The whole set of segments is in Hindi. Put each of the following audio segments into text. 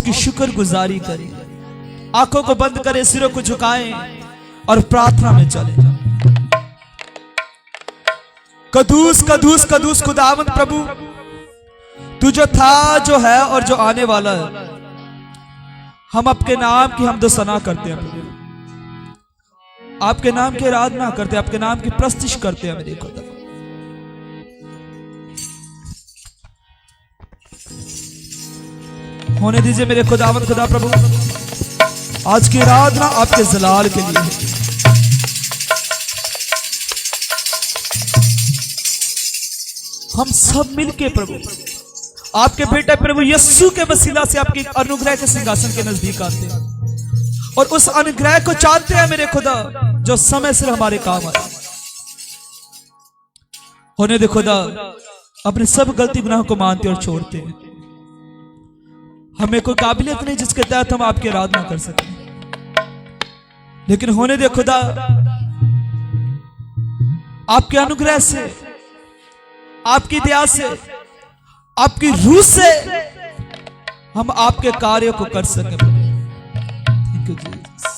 उसकी शुक्रगुजारी करें, आंखों को बंद करें, सिरों को झुकाएं और प्रार्थना में चले। कदूस कदूस कदूस खुदावंद प्रभु, तू जो था, जो है और जो आने वाला है, हम आपके नाम की हमदो सना करते हैं प्रभु, आपके नाम की आराधना करते हैं, आपके नाम की प्रस्तिश करते हैं मेरे खुदा। होने दीजिए मेरे खुदावंद खुदा प्रभु, आज की आराधना आपके जलाल के लिए है। हम सब मिलके प्रभु आपके बेटे प्रभु यीशु के वसीला से आपके अनुग्रह के सिंहासन के नजदीक आते हैं और उस अनुग्रह को चाहते हैं मेरे खुदा, जो समय से हमारे काम आए। होने दे खुदा, अपने सब गलती गुनाह को मानते और छोड़ते हैं। हमें कोई काबिलियत नहीं जिसके तहत हम आपकी आराधना कर सकें, लेकिन होने दे खुदा, आपके अनुग्रह से, आपकी दया से, आपकी रूह से हम आपके कार्यों को कर सकें। Thank you Jesus.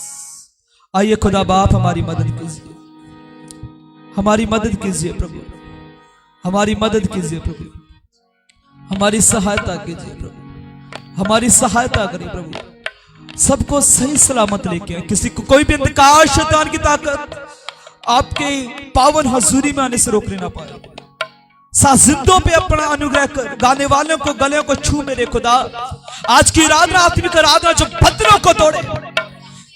आइए खुदा बाप, हमारी मदद कीजिए, हमारी मदद कीजिए प्रभु, हमारी मदद कीजिए प्रभु, हमारी सहायता कीजिए प्रभु, हमारी सहायता करिए प्रभु। सबको सही सलामत लेके आए, किसी को कोई भी अंधकार शैतान की ताकत आपके पावन हजूरी में आने से रोकने ना पाए। साजिंदों पे अपना अनुग्रह कर, गाने वालों को गलियों को छू मेरे खुदा। आज की आराधना आत्मिक आराधना जो बंधनों को तोड़े,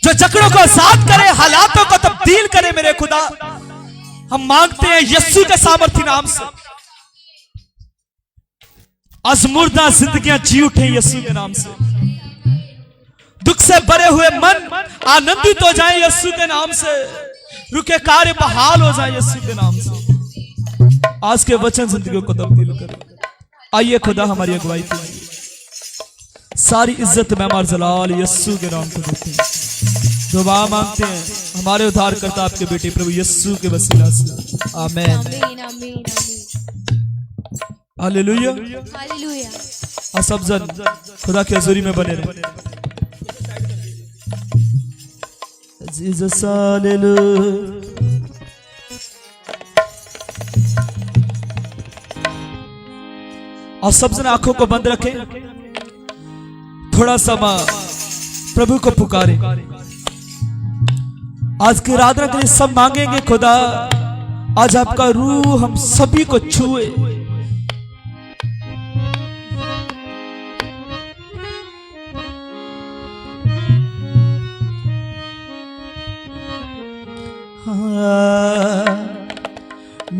जो जकड़ों को आजाद करे, हालातों को तब्दील करे मेरे खुदा, हम मांगते हैं यीशु के सामर्थी नाम से। आज मुर्दा जिंदगियां जी उठे यीशु के नाम से, दुख से भरे हुए मन आनंदित हो जाए यीशु के नाम से, रुके कार्य बहाल हो जाए यीशु के नाम से। आज के वचन जिंदगियों को तब्दील करे। आइए खुदा, हमारी अगुवाई कीजिए। सारी इज्जत में हमारे जलाल यीशु के नाम को देते हैं। दुआ मांगते हैं हमारे उद्धारकर्ता आपके बेटे प्रभु यीशु के वसीला से, आमीन। Hallelujah, hallelujah. और सब जन खुदा की हजूरी में बने रहे। Jesus hallelujah. और सब जन आंखों को बंद रखें, थोड़ा समय प्रभु को पुकारें। आज की आराधना के लिए सब मांगेंगे खुदा, आज आपका रूह हम सभी को छुए।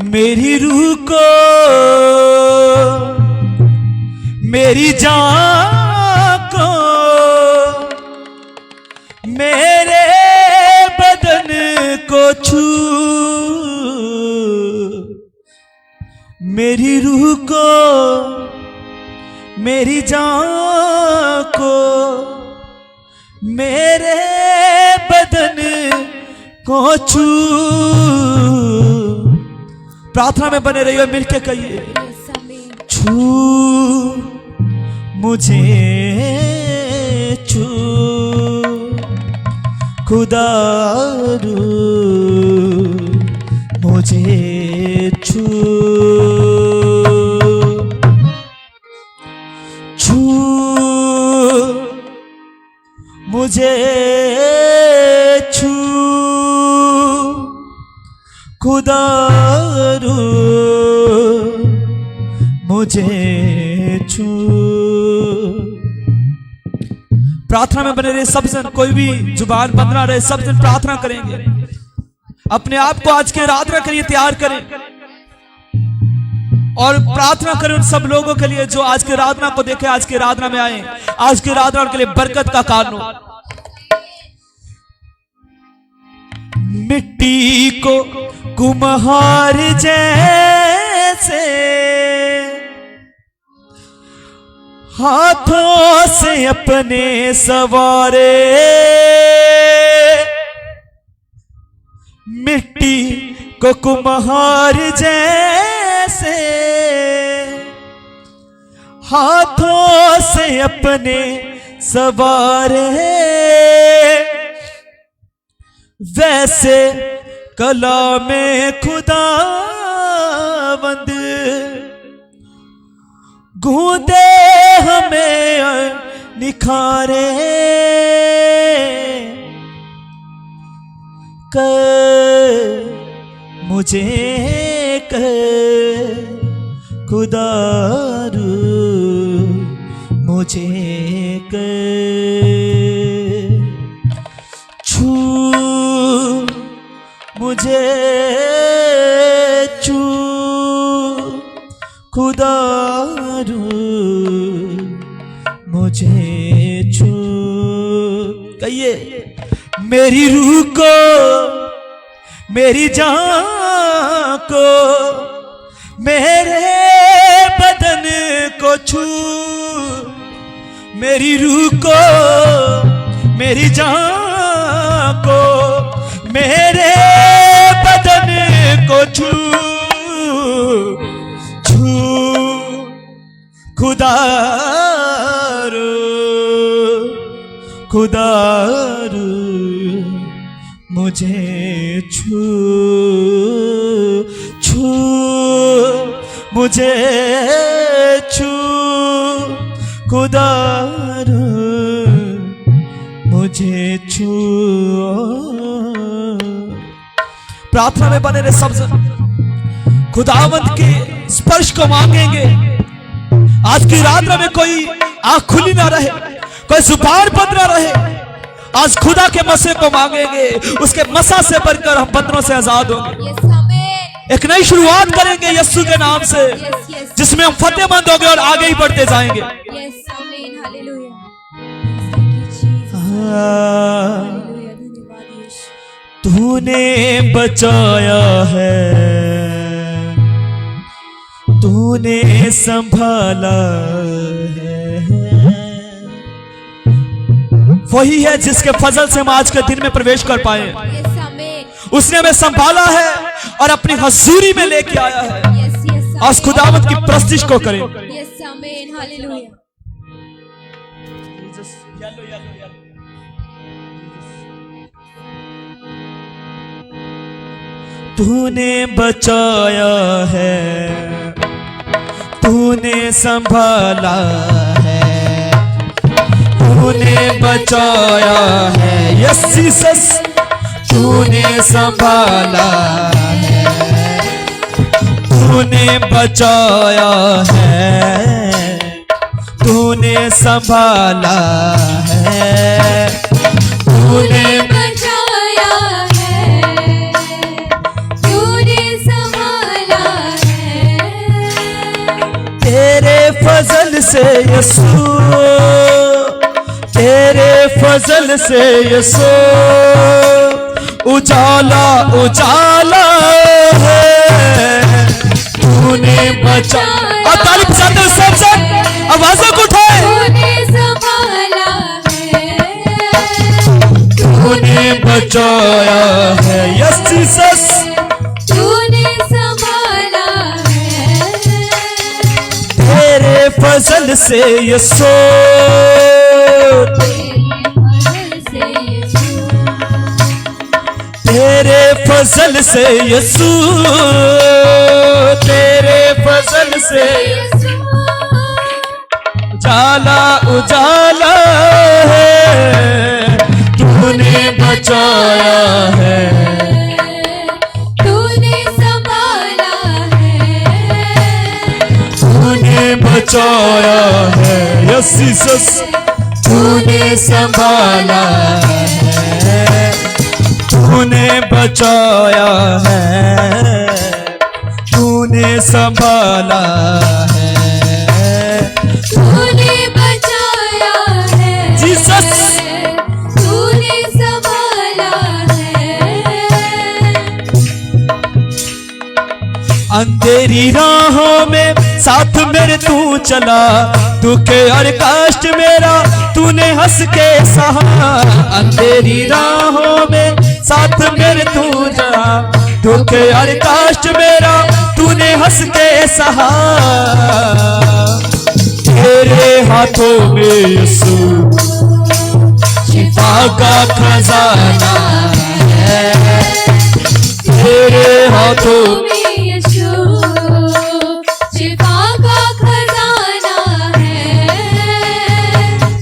मेरी रूह को, मेरी जान को, मेरे बदन को छू, मेरी रूह को, मेरी जान को, मेरे बदन को छू। प्रार्थना में बने रहिए, मिलके कहिए, छू मुझे, छू खुदा मुझे छू, छू मुझे छू खुदा मुझे छू। प्रार्थना में बने रहे सब जन, कोई भी जुबान बंद ना रहे, सब जन प्रार्थना करेंगे। अपने आप को आज के आराधना के लिए तैयार करें और प्रार्थना करें उन सब लोगों के लिए जो आज के आराधना को देखे, आज के आराधना में आए, आज के आराधना के लिए बरकत का कारण हो। मिट्टी को कुम्हार जैसे हाथों से अपने सवारे, मिट्टी को कुम्हार जैसे हाथों से अपने सवारे, वैसे कलामे खुदावंद गूंदे हमें निखारे, मुझे खुदारू मुझे छू, मुझे छू खुदारू मुझे छू। कहिए मेरी रूह को, मेरी जान को, मेरे बदन को छू, मेरी रूह को, मेरी जान को, मेरे बदन को छू, छू खुदारू खुदारू मुझे छू, छू मुझे छू खुदारू मुझे छू। प्रार्थना में बने रहे सब जन, खुदावंत के स्पर्श को मांगेंगे। आज की रात में कोई आंख खुली ना रहे, कोई जुबान बंद ना रहे। आज खुदा के मसे को मांगेंगे, उसके मसा से बढ़कर हम बंधनों से आजाद होंगे। एक नई शुरुआत करेंगे यीशु के नाम से, जिसमें हम फतेहमंद होंगे और आगे ही बढ़ते जाएंगे। तूने बचाया है, तूने संभाला है, वही है जिसके फजल से हम आज के दिन में प्रवेश कर पाए। उसने हमें संभाला है और अपनी हजूरी में लेके आया है। आज खुदावंत की प्रस्तिश को करें। तूने बचाया है, तूने संभाला है, तूने बचाया है, यस जीसस तूने संभाला है, तूने बचाया है, तूने संभाला है, तूने बचाया है, तूने संभाला है, तेरे फजल से यीशु, तेरे फजल से यीशु उजाला उजाला है, तूने बचा। और तारीफ साथ सब सब आवाज़ों को उठाए। तूने संभाला है, तूने बचाया है, यस जीसस तूने संभाला है, तेरे फजल से यीशु, तेरे फजल से यीशु, तेरे फजल से उजाला उजाला है, तूने बचाया है, तूने संभाला है, तूने बचाया है, यस जीसस तूने संभाला है, तूने बचाया है, तूने संभाला है, तूने बचाया है, जीसस तूने संभाला है। अंधेरी राहों में साथ मेरे तू चला, दुख और कष्ट मेरा तूने हंस के सहा। अंधेरी राहों में साथ मेरे तू चला, दुख और कष्ट मेरा तूने हंस के सहा। तेरे हाथों में यीशु शिफा का खजाना है, तेरे हाथों में यीशु शिफा का खजाना है,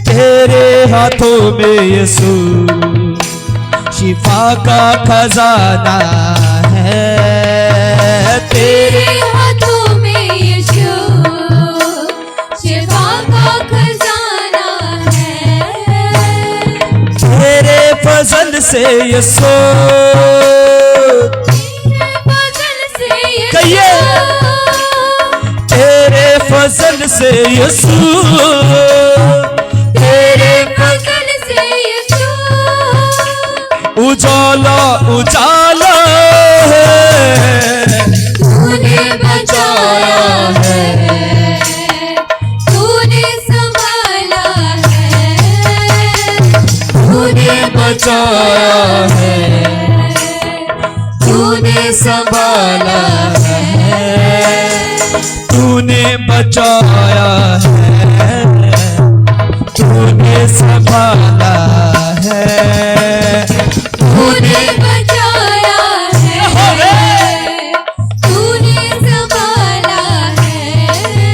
तेरे हाथों में यीशु शिफा का खजाना है, तेरे हाथों में यीशु शिफा का खजाना है, तेरे फजल से यीशु कहिए, तेरे फजल से यीशु, तेरे फजल से यीशु उजाला उजाला है, तूने बचाया है, तूने संभाला है, तूने बचाया है, तूने संभाला है, तूने बचाया है, तूने संभाला है, तूने बचाया है, तूने संभाला है,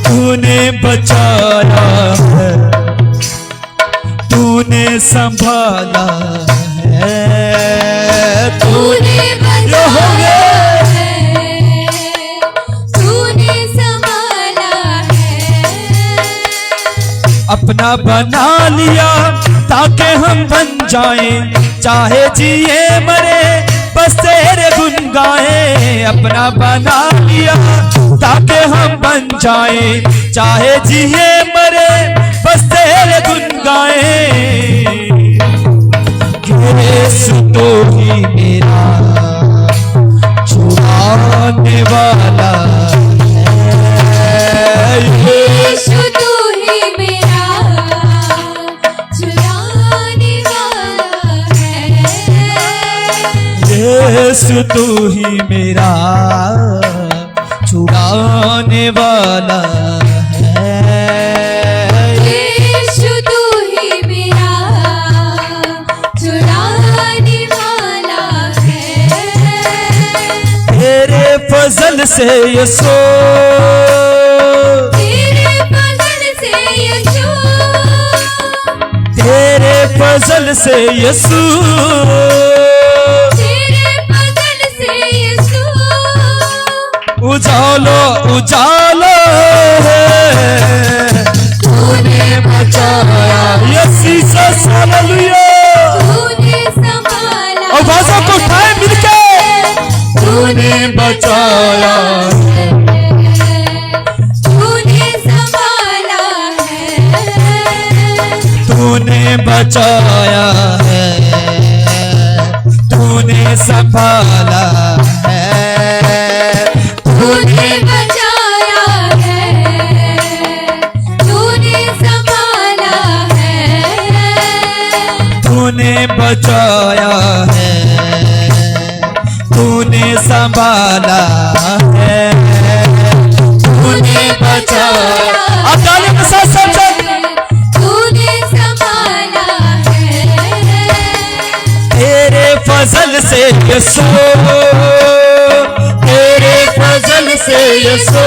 तूने बचाया है, तूने संभाला है, तूने बचाया है, तूने संभाला है, अपना बना लिया ताकि हम बन जाएं, चाहे जिए मरे बस तेरे गुन गाएं, अपना बना लिया ताकि हम बन जाएं, चाहे जिए मरे बस तेरे गुन गाएं, यीशु तो ही मेरा छुड़ाने वाला है, यीशु तू ही मेरा छुड़ाने वाला है, यीशु तू ही मेरा छुड़ाने वाला है, यीशु तू ही मेरा छुड़ाने वाला है, तेरे फजल से यीशु, तेरे फजल से यीशु, तेरे फजल से यीशु तेरे फजल से यीशु उजालो उजालो है, तूने बचाया यीशु हालेलुया, तूने संभाला और आवाज़ों को उठाए मिलके, तूने बचाया है, तूने संभाला है, तूने बचाया है, तूने संभाला है, तूने बचाया है, तूने संभाला है, तूने बचाया है, तूने संभाला है, तूने बचाया, आप गाने के साथ साथ तूने संभाला है, तेरे फजल से यीशु, तेरे फजल से यीशु,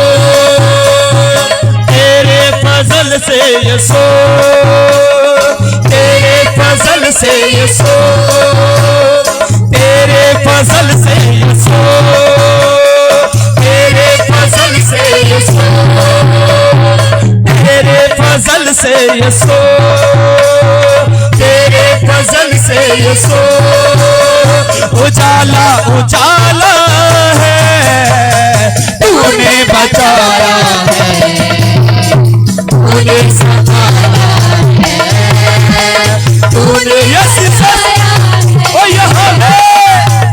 तेरे फजल से यीशु, तेरे फजल से यीशु, तेरे फजल से यीशु, तेरे फजल से यीशु, तेरे फजल से यीशु, तेरे फजल से यीशु उजाला उजाला है, तूने बचाया है, तूने संभाला है, तूने यीशु ओ यहाँ है,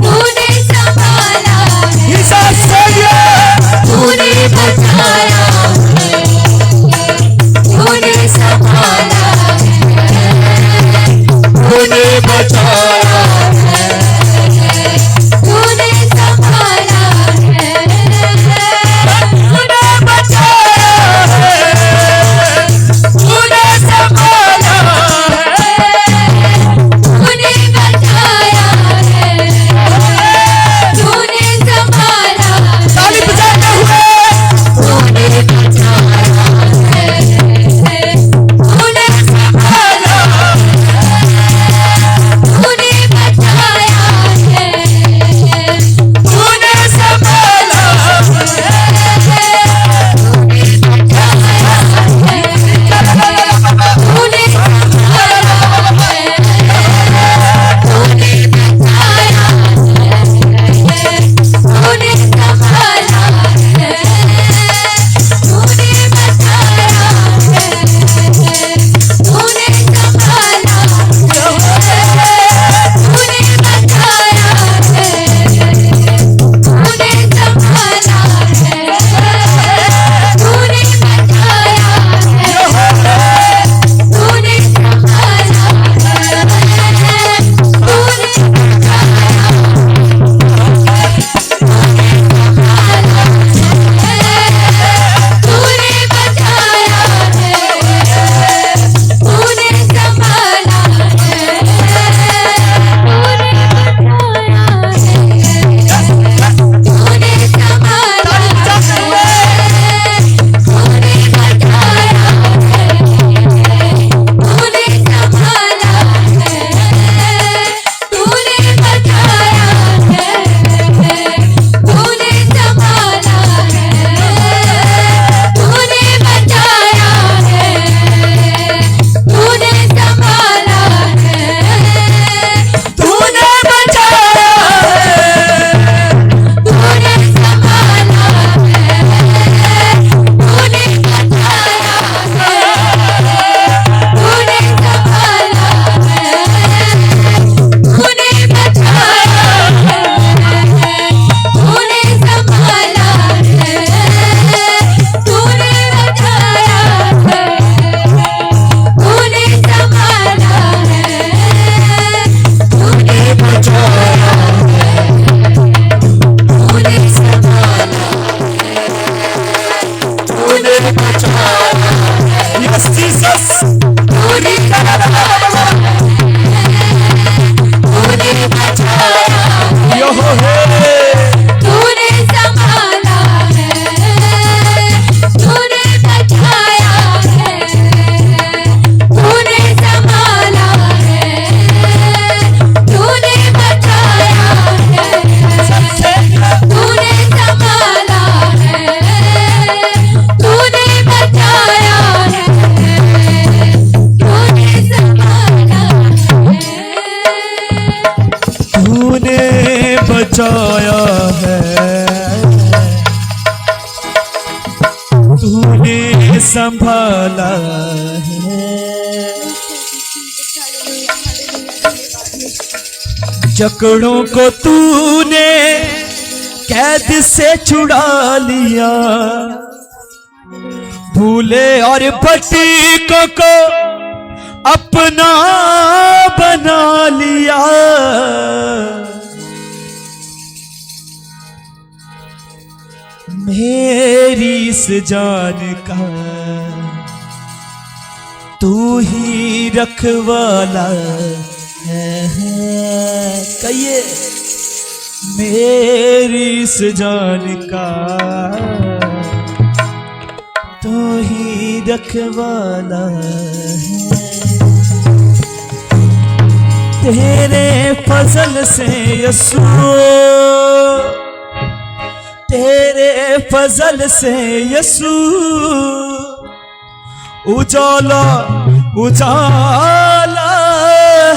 तूने संभाला है, ईसा सैया, तूने बचाया है, तूने संभाला है, तूने बचाया है, तूने संभाला है, तूने बचाया है, यस तूने तूने बचाया यो हो तूने संभाला है तूने बचाया है तूने संभाला है तूने बचाया है तूने संभाला है तूने बचाया है तूने संभाला है तूने बचाया है तूने संभाला है जकड़ों को तूने कैद से छुड़ा लिया भूले और भटकों को अपना बना लिया मेरी इस जान का तू ही रखवाला है कहिए मेरी इस जान का तू ही रखवाला है तेरे फजल से यसू तेरे फजल से यसू उजाला उजाला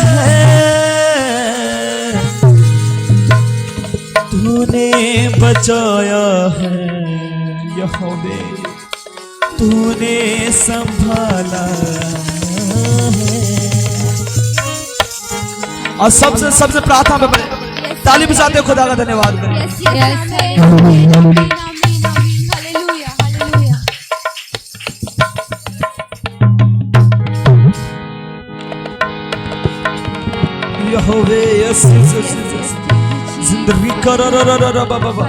है तूने बचाया है यहोवे तूने संभाला है और सबसे प्रार्थना में पड़े ताली बजाते खुदा का धन्यवाद करें यहोवे यस जिंदगी कर बाबा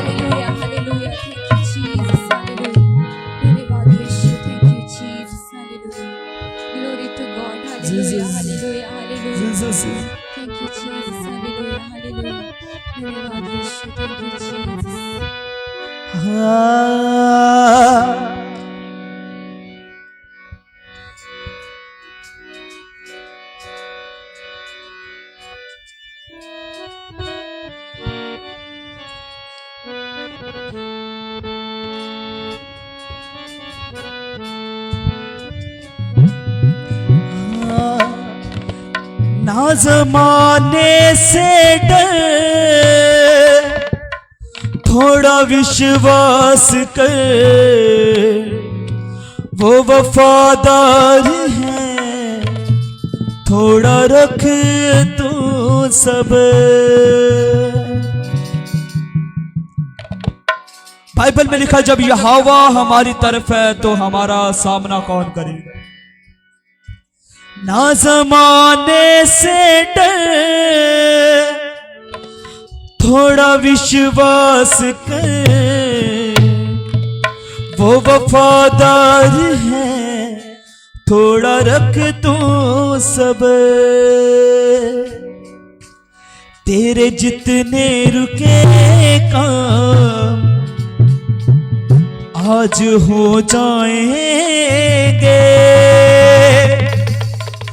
ना जमाने से डर थोड़ा विश्वास कर वो वफादार है थोड़ा रख तू सब्र बाइबल में लिखा जब यहोवा हमारी तरफ है तो हमारा सामना कौन करेगा ना जमाने से डर थोड़ा विश्वास कर वो वफादार है थोड़ा रख तू सब्र तेरे जितने रुके काम आज हो जाएंगे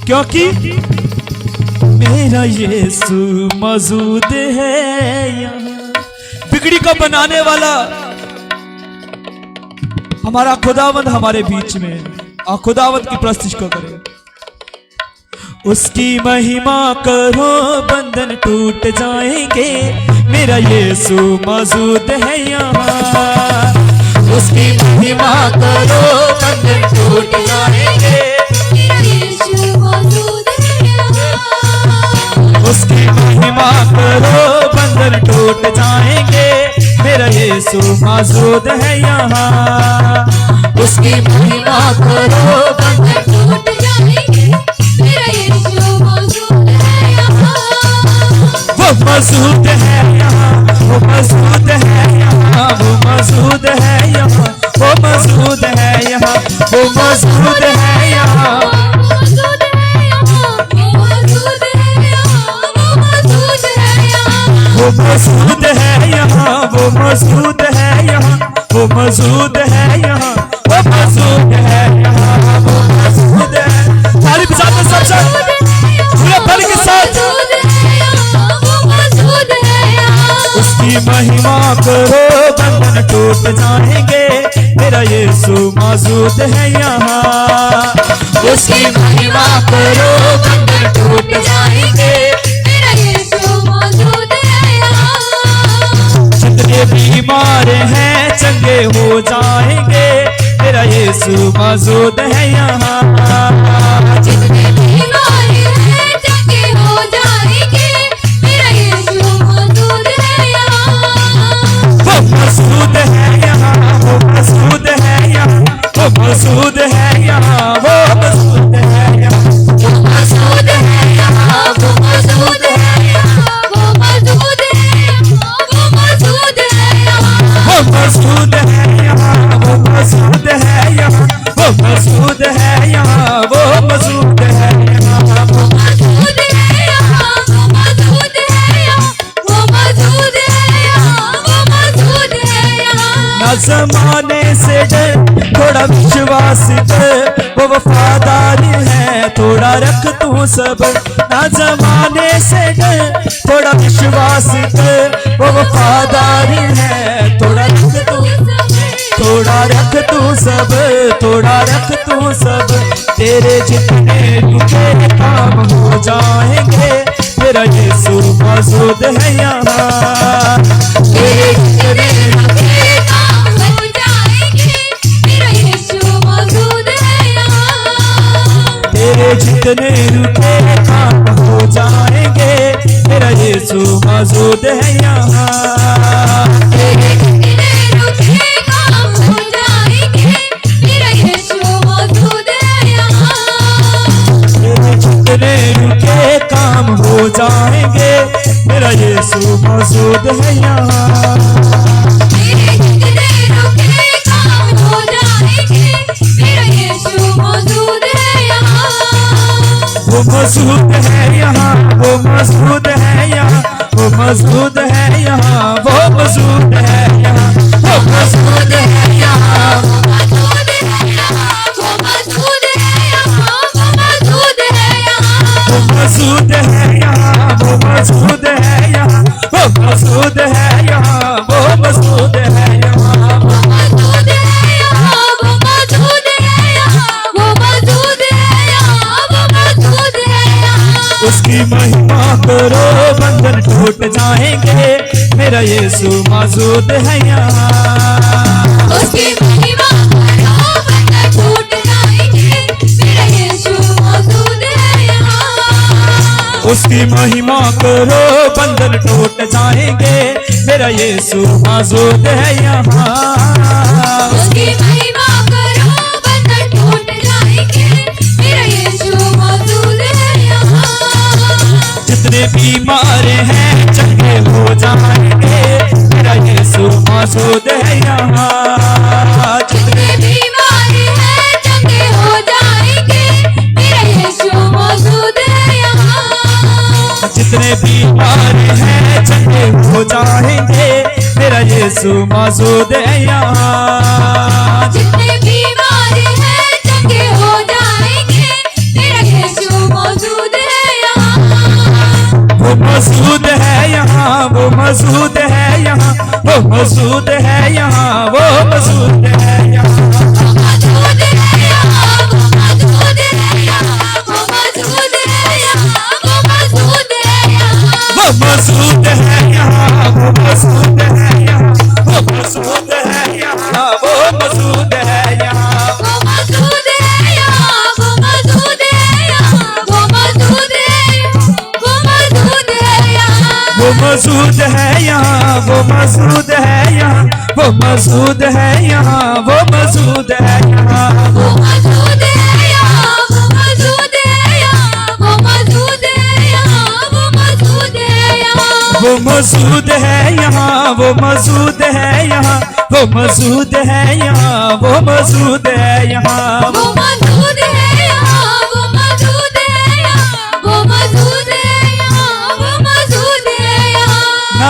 क्योंकि मेरा यीशु मौजूद है यहाँ बिगड़ी को बनाने वाला हमारा खुदावंद हमारे बीच में और खुदावंद की प्रस्तुति को करें उसकी महिमा करो बंधन टूट जाएंगे मेरा यीशु मौजूद है यहाँ उसकी महिमा करो बंधन टूट जाएंगे उसकी महिमा करो बंधन टूट जाएंगे मेरा यीशु मौजूद है यहाँ उसकी महिमा करो बंधन टूट जाएंगे मेरा यीशु मौजूद है यहाँ वो मौजूद है यहाँ वो मौजूद है यहाँ वो मौजूद है यहाँ वो मौजूद है यहाँ वो मौजूद है यहाँ मौजूद है यहाँ, वो मौजूद है यहाँ, वो मौजूद है यहाँ, वो मौजूद है यहाँ, वो मौजूद है। ताली बजाते सब सब पूरे बल के साथ उसकी महिमा करो, बंधन टूट जाएंगे, मेरा यीशु मौजूद है यहाँ। उसकी महिमा करो, बंधन टूट जाएंगे, मेरा यीशु मौजूद है यहाँ। जितने बीमार हैं चंगे हो जाएंगे, मेरा यीशु मौजूद है यहाँ। जितने बीमार हैं चंगे हो जाएंगे, मेरा यीशु मौजूद है यहाँ। वो मौजूद है यहाँ, वो मौजूद है यहाँ, वो मौजूद है यहाँ, वो मौजूद है यहाँ, वो मौजूद है यहाँ, वो मौजूद है यहाँ, वो मौजूद है यहाँ, वो मौजूद है यहाँ। वो मौजूद है यहाँ, वो मौजूद है यहाँ, वो मौजूद है यहाँ, वो मौजूद है यहाँ। वो मौजूद है यहाँ, वो मौजूद है यहाँ, वो मौजूद है यहाँ, वो मौजूद है यहाँ। ना जमाने से डर, थोड़ा विश्वास कर, वो वफादारी है, थोड़ा रख तू सब्र। ना जमाने से डर, थोड़ा विश्वास कर, वो वफादारी है, थोड़ा रख तू, थोड़ा रख तू सब्र, थोड़ा रख तू सब्र। तेरे जितने रुके काम हो जाएंगे, मेरा यीशु मौजूद है यहाँ। तेरे जितने रुके काम हो जाएंगे, मेरा यीशु मौजूद है यहाँ। तेरे जितने रुके काम हो जाएंगे, मेरा यीशु मौजूद है यहाँ। तेरे जितने रुके काम हो जाएंगे, मेरा यीशु मौजूद है यहाँ। तेरे जितने रुके काम हो जाएंगे, मेरा यीशु मौजूद है यहाँ। तेरे जितने रुके काम हो जाएंगे, मेरा यीशु मौजूद है यहाँ। वो मौजूद है यहाँ, वो मौजूद है यहाँ, वो मौजूद है यहाँ, वो मौजूद है यहाँ, वो मौजूद है यहाँ। मौजूद है यहाँ, वो मौजूद है यहाँ, वो मौजूद है यहाँ। वो मौजूद है यहाँ, वो मौजूद है यहाँ, वो मौजूद है यहाँ, वो मौजूद है यहाँ। वो मौजूद है यहाँ, वो मौजूद है यहाँ, वो मौजूद है यहाँ, वो मौजूद है यहाँ। उसकी महिमा करो, बंधन टूट जाएंगे, मेरा यीशु मौजूद है यहाँ। उसकी महिमा करो, बंधन टूट जाएंगे, मेरा यीशु मौजूद है यहाँ। उसकी महिमा करो, बंधन टूट जाएंगे, मेरा यीशु मौजूद है यहाँ। उसकी महिमा करो, बंधन टूट जाएंगे, मेरा यीशु मौजूद है यहाँ। जितने बीमार हैं चंगे हो जाएंगे, मेरा यीशु मौजूद है यहाँ। जितने बीमार हैं चंगे हो जाएंगे, मेरा यीशु मौजूद है यहाँ। जितने बीमार हैं चंगे हो जाएंगे, मेरा यीशु मौजूद है यहाँ। जितने बीमार हैं चंगे हो जाएंगे, मेरा यीशु मौजूद है यहाँ। वो मौजूद है यहाँ, वो मौजूद है यहाँ, वो मौजूद है यहाँ, वो मौजूद है यहाँ। वो मौजूद है यहाँ, वो मौजूद है यहाँ, वो मौजूद है यहाँ, वो मौजूद है यहाँ। वो मौजूद है यहाँ, वो मौजूद है यहाँ, वो मौजूद है यहाँ, वो मौजूद है यहाँ। वो मौजूद है यहाँ, वो मौजूद है यहाँ, वो मौजूद है यहाँ, वो मौजूद है यहाँ। वो मौजूद है यहाँ, वो मौजूद है यहाँ, वो मौजूद है यहाँ, वो मौजूद है यहाँ। वो मौजूद है यहाँ, वो मौजूद है यहाँ, वो मौजूद है यहाँ, वो मौजूद है यहाँ। वो मौजूद है यहाँ, वो मौजूद है यहाँ, वो मौजूद है यहाँ, वो मौजूद है यहाँ। वो मौजूद है यहाँ, वो मौजूद है यहाँ, वो मौजूद है यहाँ, वो मौजूद है यहाँ। ना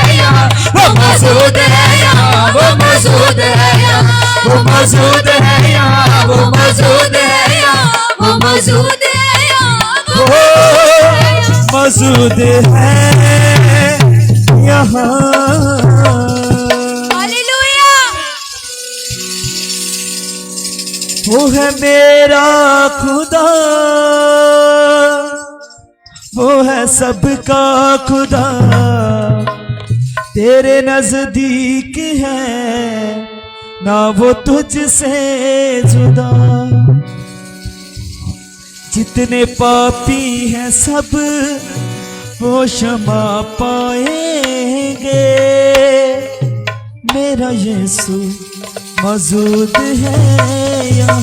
मौजूद है यहाँ, वो मौजूद है यहाँ, वो मौजूद है यहाँ, वो मौजूद है यहाँ। हालेलुया। वो है मेरा खुदा, वो है सबका खुदा, तेरे नजदीक है ना वो तुझसे जुदा। जितने पापी हैं सब वो क्षमा पाएंगे, मेरा यीशु मौजूद है यहाँ।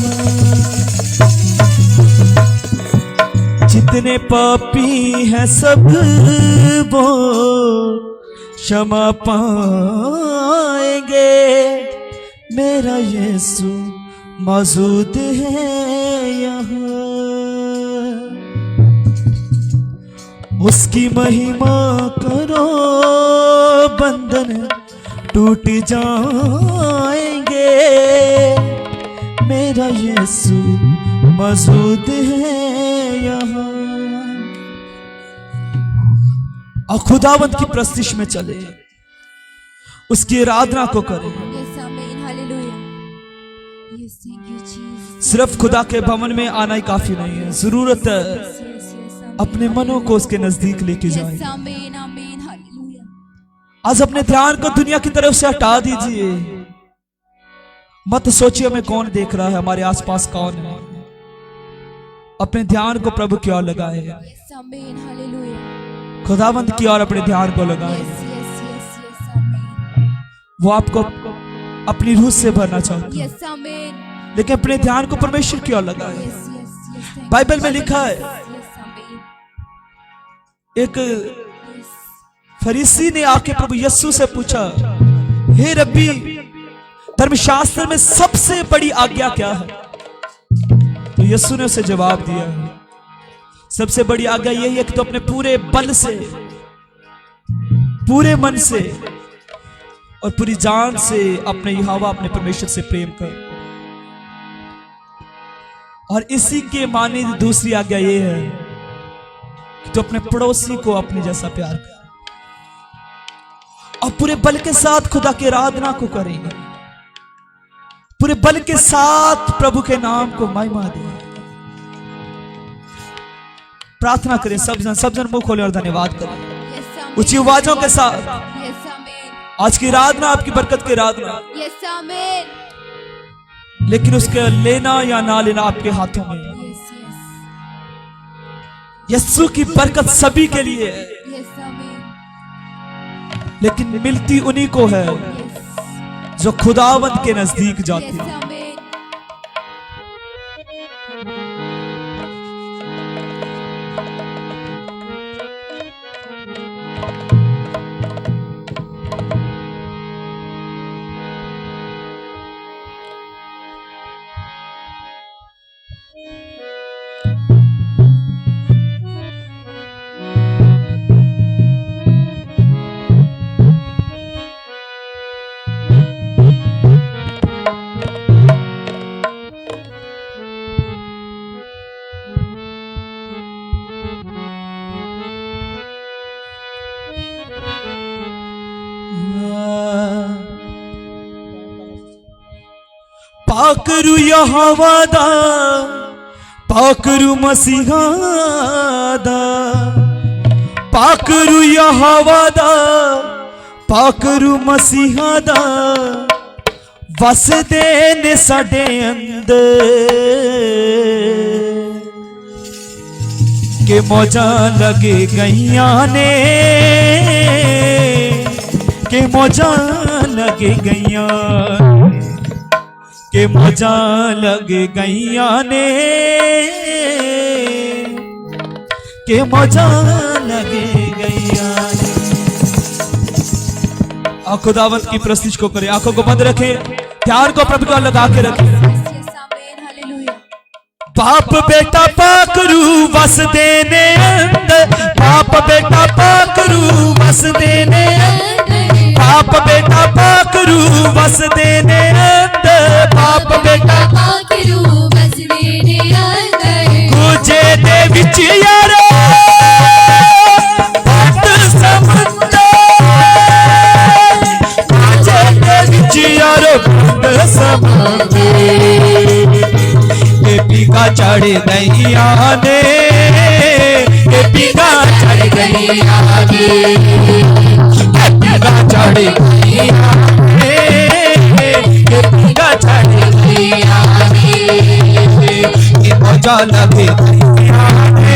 जितने पापी हैं सब वो क्षमा पाएंगे, मेरा यीशु मौजूद है यहाँ। उसकी महिमा करो, बंधन टूट जाएंगे, मेरा यीशु मौजूद है यहाँ। और खुदावंत की प्रस्तिश में चले, उसकी आराधना को करें। Yes, amen. Hallelujah. Yes, thank you, Jesus. सिर्फ खुदा के भवन में आना ही काफी नहीं है, जरूरत है Yes, yes, amen. अपने मनों को उसके नजदीक लेके जाए। Yes, amen, amen. Hallelujah. आज अपने ध्यान को दुनिया की तरफ से हटा दीजिए। मत सोचिए हमें कौन देख रहा है, हमारे आसपास कौन है। अपने ध्यान को प्रभु की ओर लगाए, Yes, amen. Hallelujah. खुदावंत की ओर अपने ध्यान को लगाए। Yes, yes, yes, yes, amen. वो आपको अपनी रूह से भरना चाहता है, Yes, amen. लेकिन अपने ध्यान को परमेश्वर की ओर लगाए। Yes, yes, yes. Thank Bible you. में लिखा है, Yes, amen. एक Yes. फरीसी ने आके प्रभु यीशु से पूछा, हे रब्बी, धर्मशास्त्र में सबसे बड़ी आज्ञा क्या है? तो यीशु ने उसे जवाब दिया, सबसे बड़ी आज्ञा यही है कि तो अपने पूरे बल से, पूरे मन से और पूरी जान से अपने यहोवा अपने परमेश्वर से प्रेम कर। और इसी के माने दूसरी आज्ञा ये है कि तो अपने पड़ोसी को अपने जैसा प्यार कर। और पूरे बल के साथ खुदा की आराधना को करेंगे, पूरे बल के साथ प्रभु के नाम को महिमा दें। प्रार्थना करें, सब जन मुंह खोले और धन्यवाद करें Yes, amen. ऊंची आवाजों के साथ। Yes, amen. आज की आराधना आपकी बरकत की आराधना, Yes, amen. लेकिन उसके लेना या ना लेना आपके हाथों में है। Yes, yes. यीशु की बरकत सभी के लिए है, Yes, amen. लेकिन मिलती उन्हीं को है Yes. जो खुदावंत के नजदीक जाते Yes, हैं। amen. पाकरू यहोवा दा, पाकरू मसीहा दा, पाकरू यहोवा दा, पाकरू मसीहा दा, वसदे ने साडे अंदर के मौजां लगे गईयां ने, के मौजां लगे गईयां, के मौजां लग गईयां ने, के मौजां लग गईयां ने। खुदावंत की प्रस्तिश को करें, आंखों को बंद रखें, ध्यान को प्रभु का लगा के रखें। Yes, amen. Hallelujah. बाप बेटा पाकरू वस देने अंदर, बाप बेटा पाकरू वस देने अंदर, बाप बेटा पाकरू वस देने अंदर, बाप बाप बेटा पाखरू बसवे ने अंदर गुजे दे विच यारो भक्त समंदर गुजे दे विच यारो भक्त समंदर ये पीका चढ़ गईया ने ये पीका चढ़ गईया ने ये पीका चढ़ गईया ने ये पीका चढ़ गईया ने ये मजा लगे गईया ने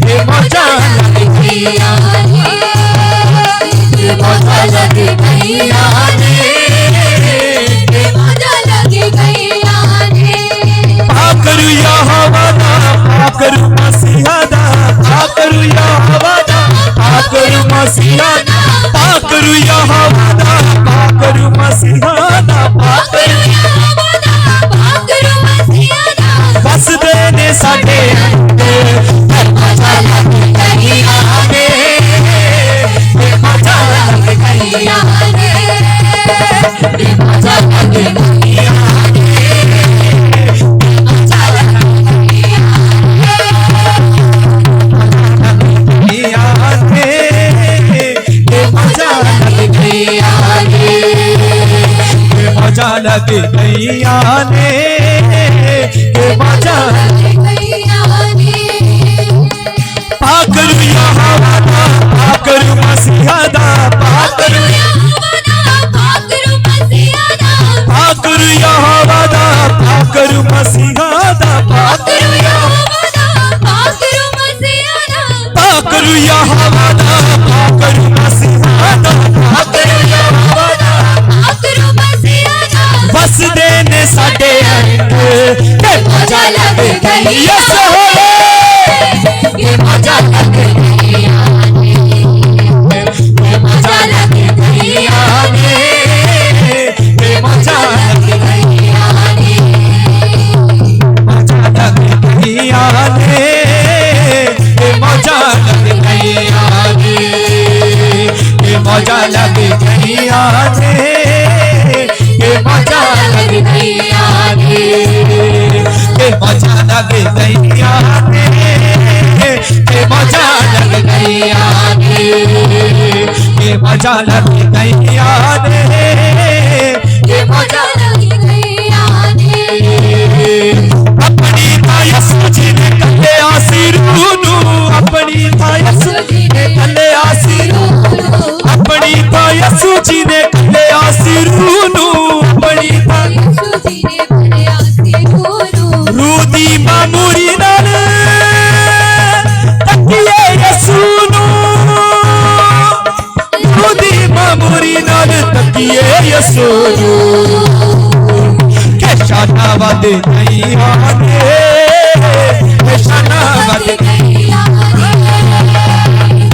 ये मजा लगे गईया ने ये मजा लगे गईया ने मजा लगे गैया ने पाकरू यहोवादा पाकरू मसीहादा पाकरू यहोवादा पाकरू मसीहादा पाकरू यहोवादा पाकरू मसीहादा पाखरू यहोवादा पाखरू मसीहादा बस देने साडे अंदर मजा लगे गईया ने मजा लगे गईया ने मजा लगे गईया मजा लगे गईया ने ये मजा गैया ने पाकरू यहोवादा पाकरू मसीहादा पाकरू यहोवादा पाखरू मसीहादा पाकरू यहोवादा पाकरू मसीहादा पाखरू यहोवादा पाखरू मसीहादा पाकरू यहोवादा पाकरू मसीहादा पाकरू यहोवादा पाखरू मसीहादा बस देने साडे अंदर ये मजा लगे गईया ये मजा लगे गैया ने ये मजा लगे गईया ने ये मजा लगे गैया ने मजा लगे गईया ने ये मजा लगे गईया ने ये मजा लगे गईया ने ये मजा लगे गईया ने ये मजा लगे गईया ने ये मजा लगे गईया ने ये मजा लगे गईया ने ये मजा लगे गैया ने अपनी ताया सूजी ने कले आसिरूनु अपनी ताया सूजी ने कले आसिरूनु अपनी ताया सूजी ने कले आसिरूनु अपनी ताया सूजी ने भरिया से बोलो रूदी मामूरी नाल तकिए यसुनु रूदी मामूरी नाल तकिए यसुनु के शाना वादे नहीं आने के शाना वादे गैया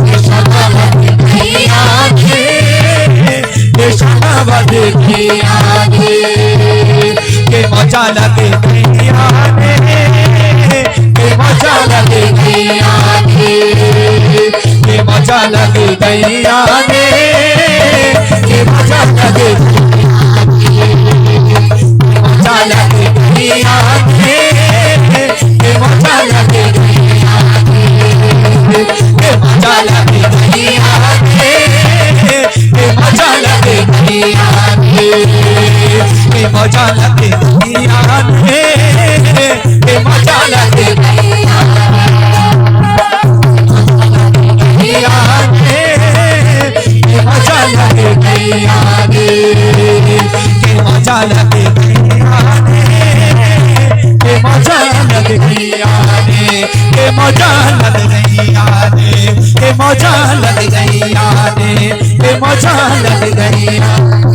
के शाना वादे नहीं आने के शाना वादे नहीं आने के मजा लगे नहीं आने के मजा लगे नहीं आने के मजा लगे नहीं आने के मजा लगे मजा लगे नहीं आने के मजा लगे नहीं आने के मजा लगे नहीं आने के मजा लगे नहीं आने के मजा लगे नहीं आने के मजा लगे नहीं आने के मजा लगे नहीं आने के मजा लगे नहीं आने के मजा लगे नहीं आने के मजा लगे नहीं आने के मजा लगे नहीं आने के मजा लगे नहीं आने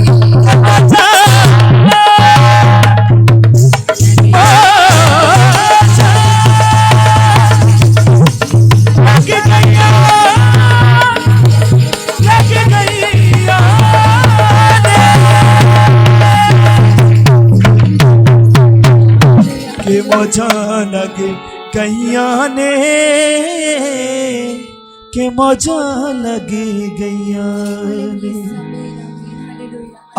मजा लगे गैया ने के मजा लगे गैया ने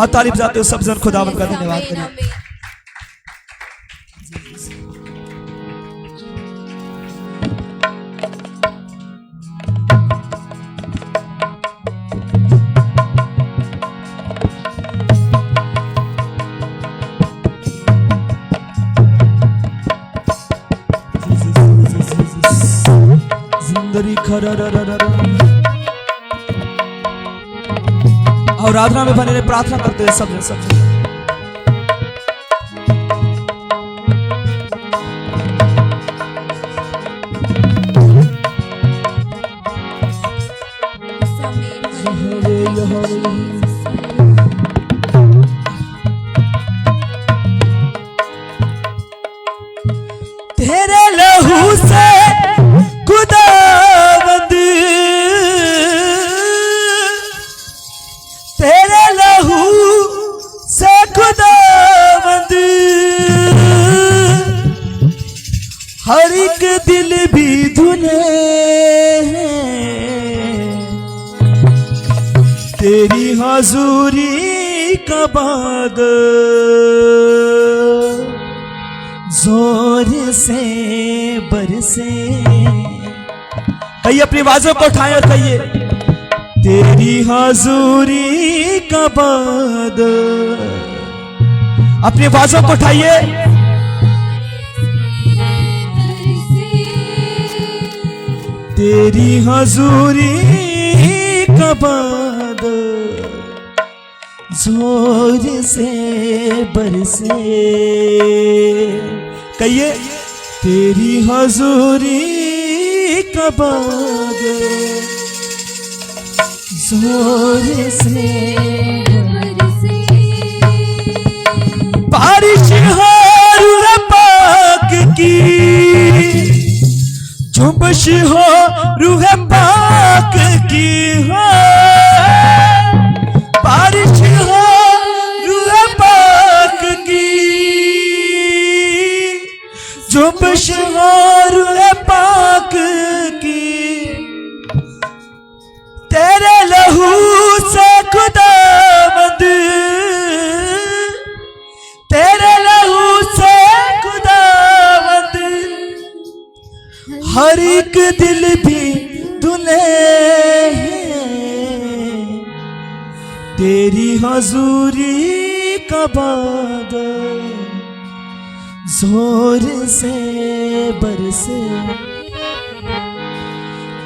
और ताली बजाते हुए सब जन खुदावंद का धन्यवाद आमीन, करें। आमीन। जिंदगी और आराधना में बने रहे, प्रार्थना करते हुए सब जन तेरे लहू से खुदावंद, तेरे लहू से खुदावंद, हर एक दिल भी धुले तेरी हजूरी का बाग जोर से बरसे। कहिए अपनी आवाजों को उठाएं और कहिए तेरी हजूरी का बाद। अपनी आवाजों को उठाइए, तेरी हजूरी का बाद जोर से बरसे। कहिए तेरी हजूरी का बाद जोर से बरसे। बारिश हो रूह पाक की, जुम्बिश हो रूह पाक की, हो बारिश हो रूह पाक की, जुम्बिश हो रूह पाक की, तेरे लहू से खुदावंद, तेरे लहू से खुदावंद, हर एक दिल भी धुले तेरी हजूरी का बाद जोर से बरसे।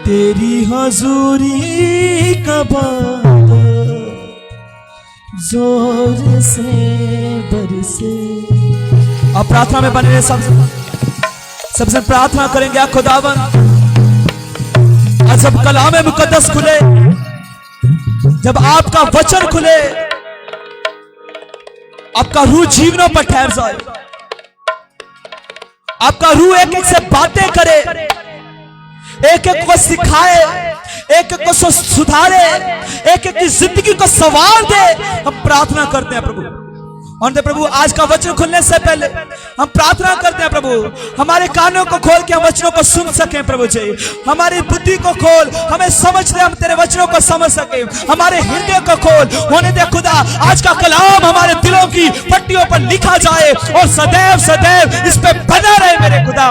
तेरी हजूरी का बाद जोर से बरसे। अब प्रार्थना में बने रहे, सबसे प्रार्थना करेंगे। आ खुदावन, आज जब कलाम मुकद्दस खुले, जब आपका वचन खुले, आपका रूह जीवनों पर ठहर जाए, आपका रूह एक एक से बातें करे, एक एक को सिखाए, एक एक को सुधारे, एक एक की जिंदगी को संवार दे। हम प्रार्थना करते हैं प्रभु। और प्रभु आज का वचन खुलने से पहले हम प्रार्थना करते हैं प्रभु, हमारे कानों को खोल के हम वचनों को सुन सकें प्रभु जी। हमारी बुद्धि को खोल, हमें समझ दे, हम तेरे वचनों को समझ सके। हमारे हृदय को खोल, होने दे खुदा आज का कलाम हमारे दिलों की पट्टियों पर लिखा जाए और सदैव सदैव इस पे बना रहे मेरे खुदा।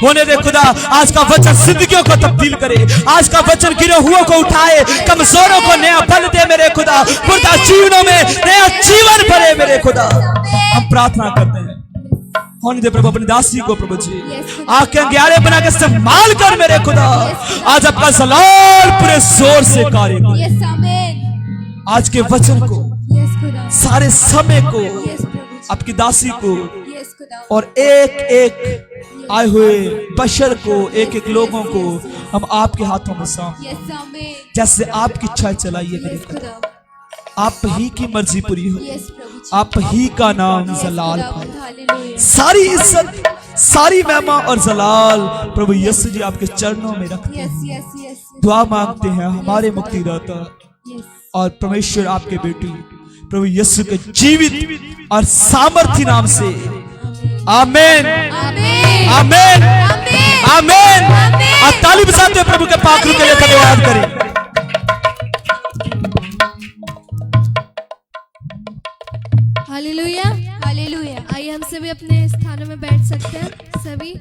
होने दे खुदा आज का वचन जिंदगियों को तब्दील करे, आज का वचन गिरे हुओं को उठाए, कमजोरों को नया बल दे मेरे खुदा, मुर्दा जीवनों में नया जीवन भरे मेरे खुदा। हम प्रार्थना करते हैं, होने दे प्रभु अपनी दासी को प्रभु जी आंखें अंधियारे बना के इस्तेमाल कर मेरे खुदा। आज अपना जलाल पूरे जोर से कार्य कर, आज के वचन को, सारे समय को, आपकी दासी को और एक एक आए हुए बशर को, एक एक लोगों को हम आपके हाथों में सौंपते, जैसे आपकी इच्छा चलाइए मेरे खुदा। आप ही की मर्जी पूरी हो, आप ही का नाम जलाल पाए। सारी इज्जत, सारी महिमा और जलाल प्रभु यीशु जी आपके चरणों में रखते हैं। दुआ मांगते हैं हमारे मुक्तिदाता और परमेश्वर आपके बेटी प्रभु यीशु के जीवित और सामर्थी नाम से। आमीन, आमीन, आमीन। आप ताली बजाते हुए प्रभु के पाक रूह के लिए धन्यवाद करें। Hallelujah hallelujah. आइए हम सभी अपने स्थानों में बैठ सकते हैं सभी,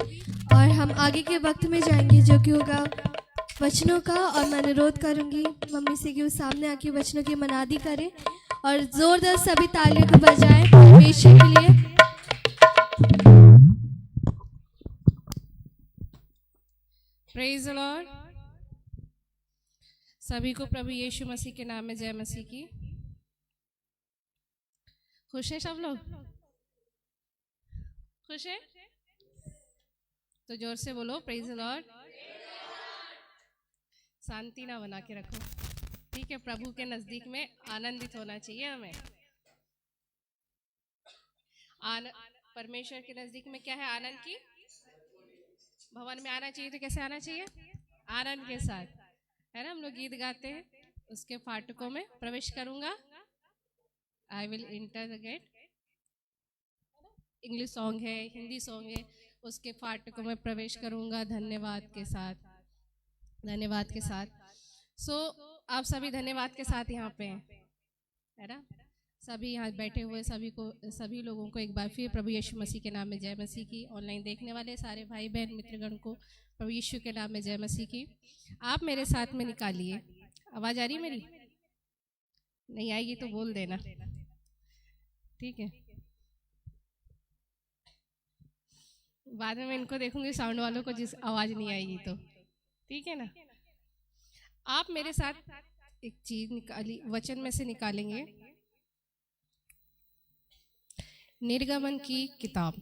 और हम आगे के वक्त में जाएंगे जो कि होगा वचनों का। और मैं अनुरोध करूंगी मम्मी से कि वो सामने आके वचनों की मनादी करें और जोरदार सभी तालियों को बजाएं परमेश्वर के लिए। Praise the Lord. सभी को प्रभु यीशु मसीह के नाम में जय मसीह की। खुश हैं सब लोग? खुश हैं? तो जोर से बोलो प्रेज द लॉर्ड। शांति ना बना के रखो, ठीक है? प्रभु के नजदीक में आनंदित होना चाहिए हमें। परमेश्वर के नजदीक में क्या है? आनंद की भवन में आना चाहिए। तो कैसे आना चाहिए? आनंद के साथ, है ना? हम लोग गीत गाते हैं, उसके फाटकों में प्रवेश करूंगा, I will enter the gate. English song है, हिंदी सॉन्ग है, उसके फाटकों में प्रवेश करूंगा धन्यवाद के साथ, धन्यवाद के साथ। सो आप सभी धन्यवाद के साथ यहाँ पे हैं, है ना? सभी यहाँ बैठे हुए सभी लोगों को एक बार फिर प्रभु यीशु मसीह के नाम में जय मसीह की। ऑनलाइन देखने वाले सारे भाई बहन मित्रगण को प्रभु यीशु के नाम में जय मसीह की। आप मेरे साथ में निकालिए। आवाज आ रही है मेरी? नहीं आएगी तो बोल देना, ठीक है? बाद में मैं इनको देखूंगी साउंड वालों को, जिस आवाज नहीं आएगी तो, ठीक है ना? आप मेरे साथ एक चीज निकाली, वचन में से निकालेंगे, निर्गमन की किताब।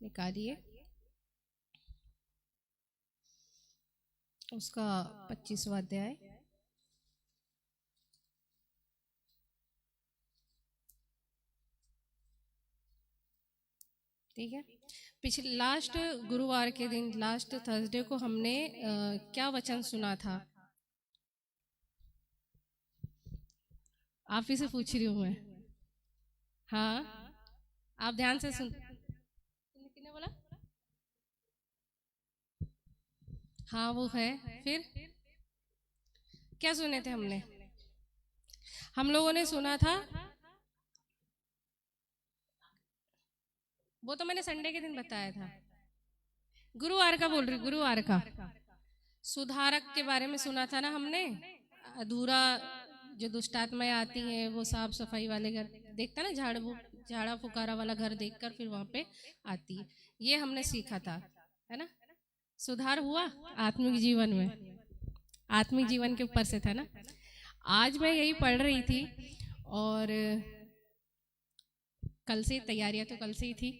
निकालिए उसका 25वां अध्याय। ठीक है? पिछले लास्ट गुरुवार के दिन, लास्ट थर्सडे को हमने क्या वचन सुना था? आप ही से पूछ रही हूँ मैं। हाँ, आप ध्यान से सुन। किसने बोला? हाँ वो है। फिर क्या सुने थे हमने? हम लोगों ने सुना था, वो तो मैंने संडे के दिन बताया था, गुरुवार का बोल रही, गुरुवार का सुधारक के बारे में सुना था ना हमने। अधूरा जो दुष्टात्माएं आती हैं, वो साफ सफाई वाले घर देखता ना, झाड़ा फुकारा वाला घर देखकर फिर वहां पे आती है। ये हमने सीखा था, है ना? सुधार हुआ आत्मिक जीवन में, आत्मिक जीवन के ऊपर से था ना। आज मैं यही पढ़ रही थी और कल से तैयारियां तो कल से ही थी।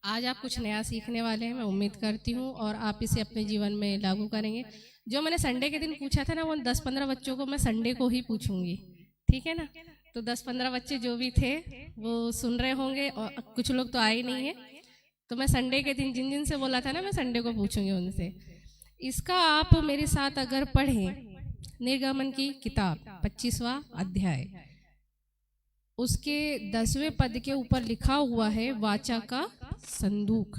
आज आप कुछ नया सीखने वाले हैं, मैं उम्मीद करती हूँ, और आप इसे अपने जीवन में लागू करेंगे। जो मैंने संडे के दिन पूछा था ना, वो 10-15 बच्चों को मैं संडे को ही पूछूंगी, ठीक है ना? तो 10-15 बच्चे जो भी थे वो सुन रहे होंगे, और कुछ लोग तो आए ही नहीं है। तो मैं संडे के दिन जिन जिन से बोला था ना, मैं संडे को पूछूंगी उनसे। इसका आप मेरे साथ अगर पढ़ें, निर्गमन की किताब 25वां अध्याय, उसके 10वें पद के ऊपर लिखा हुआ है वाचा का संदूक।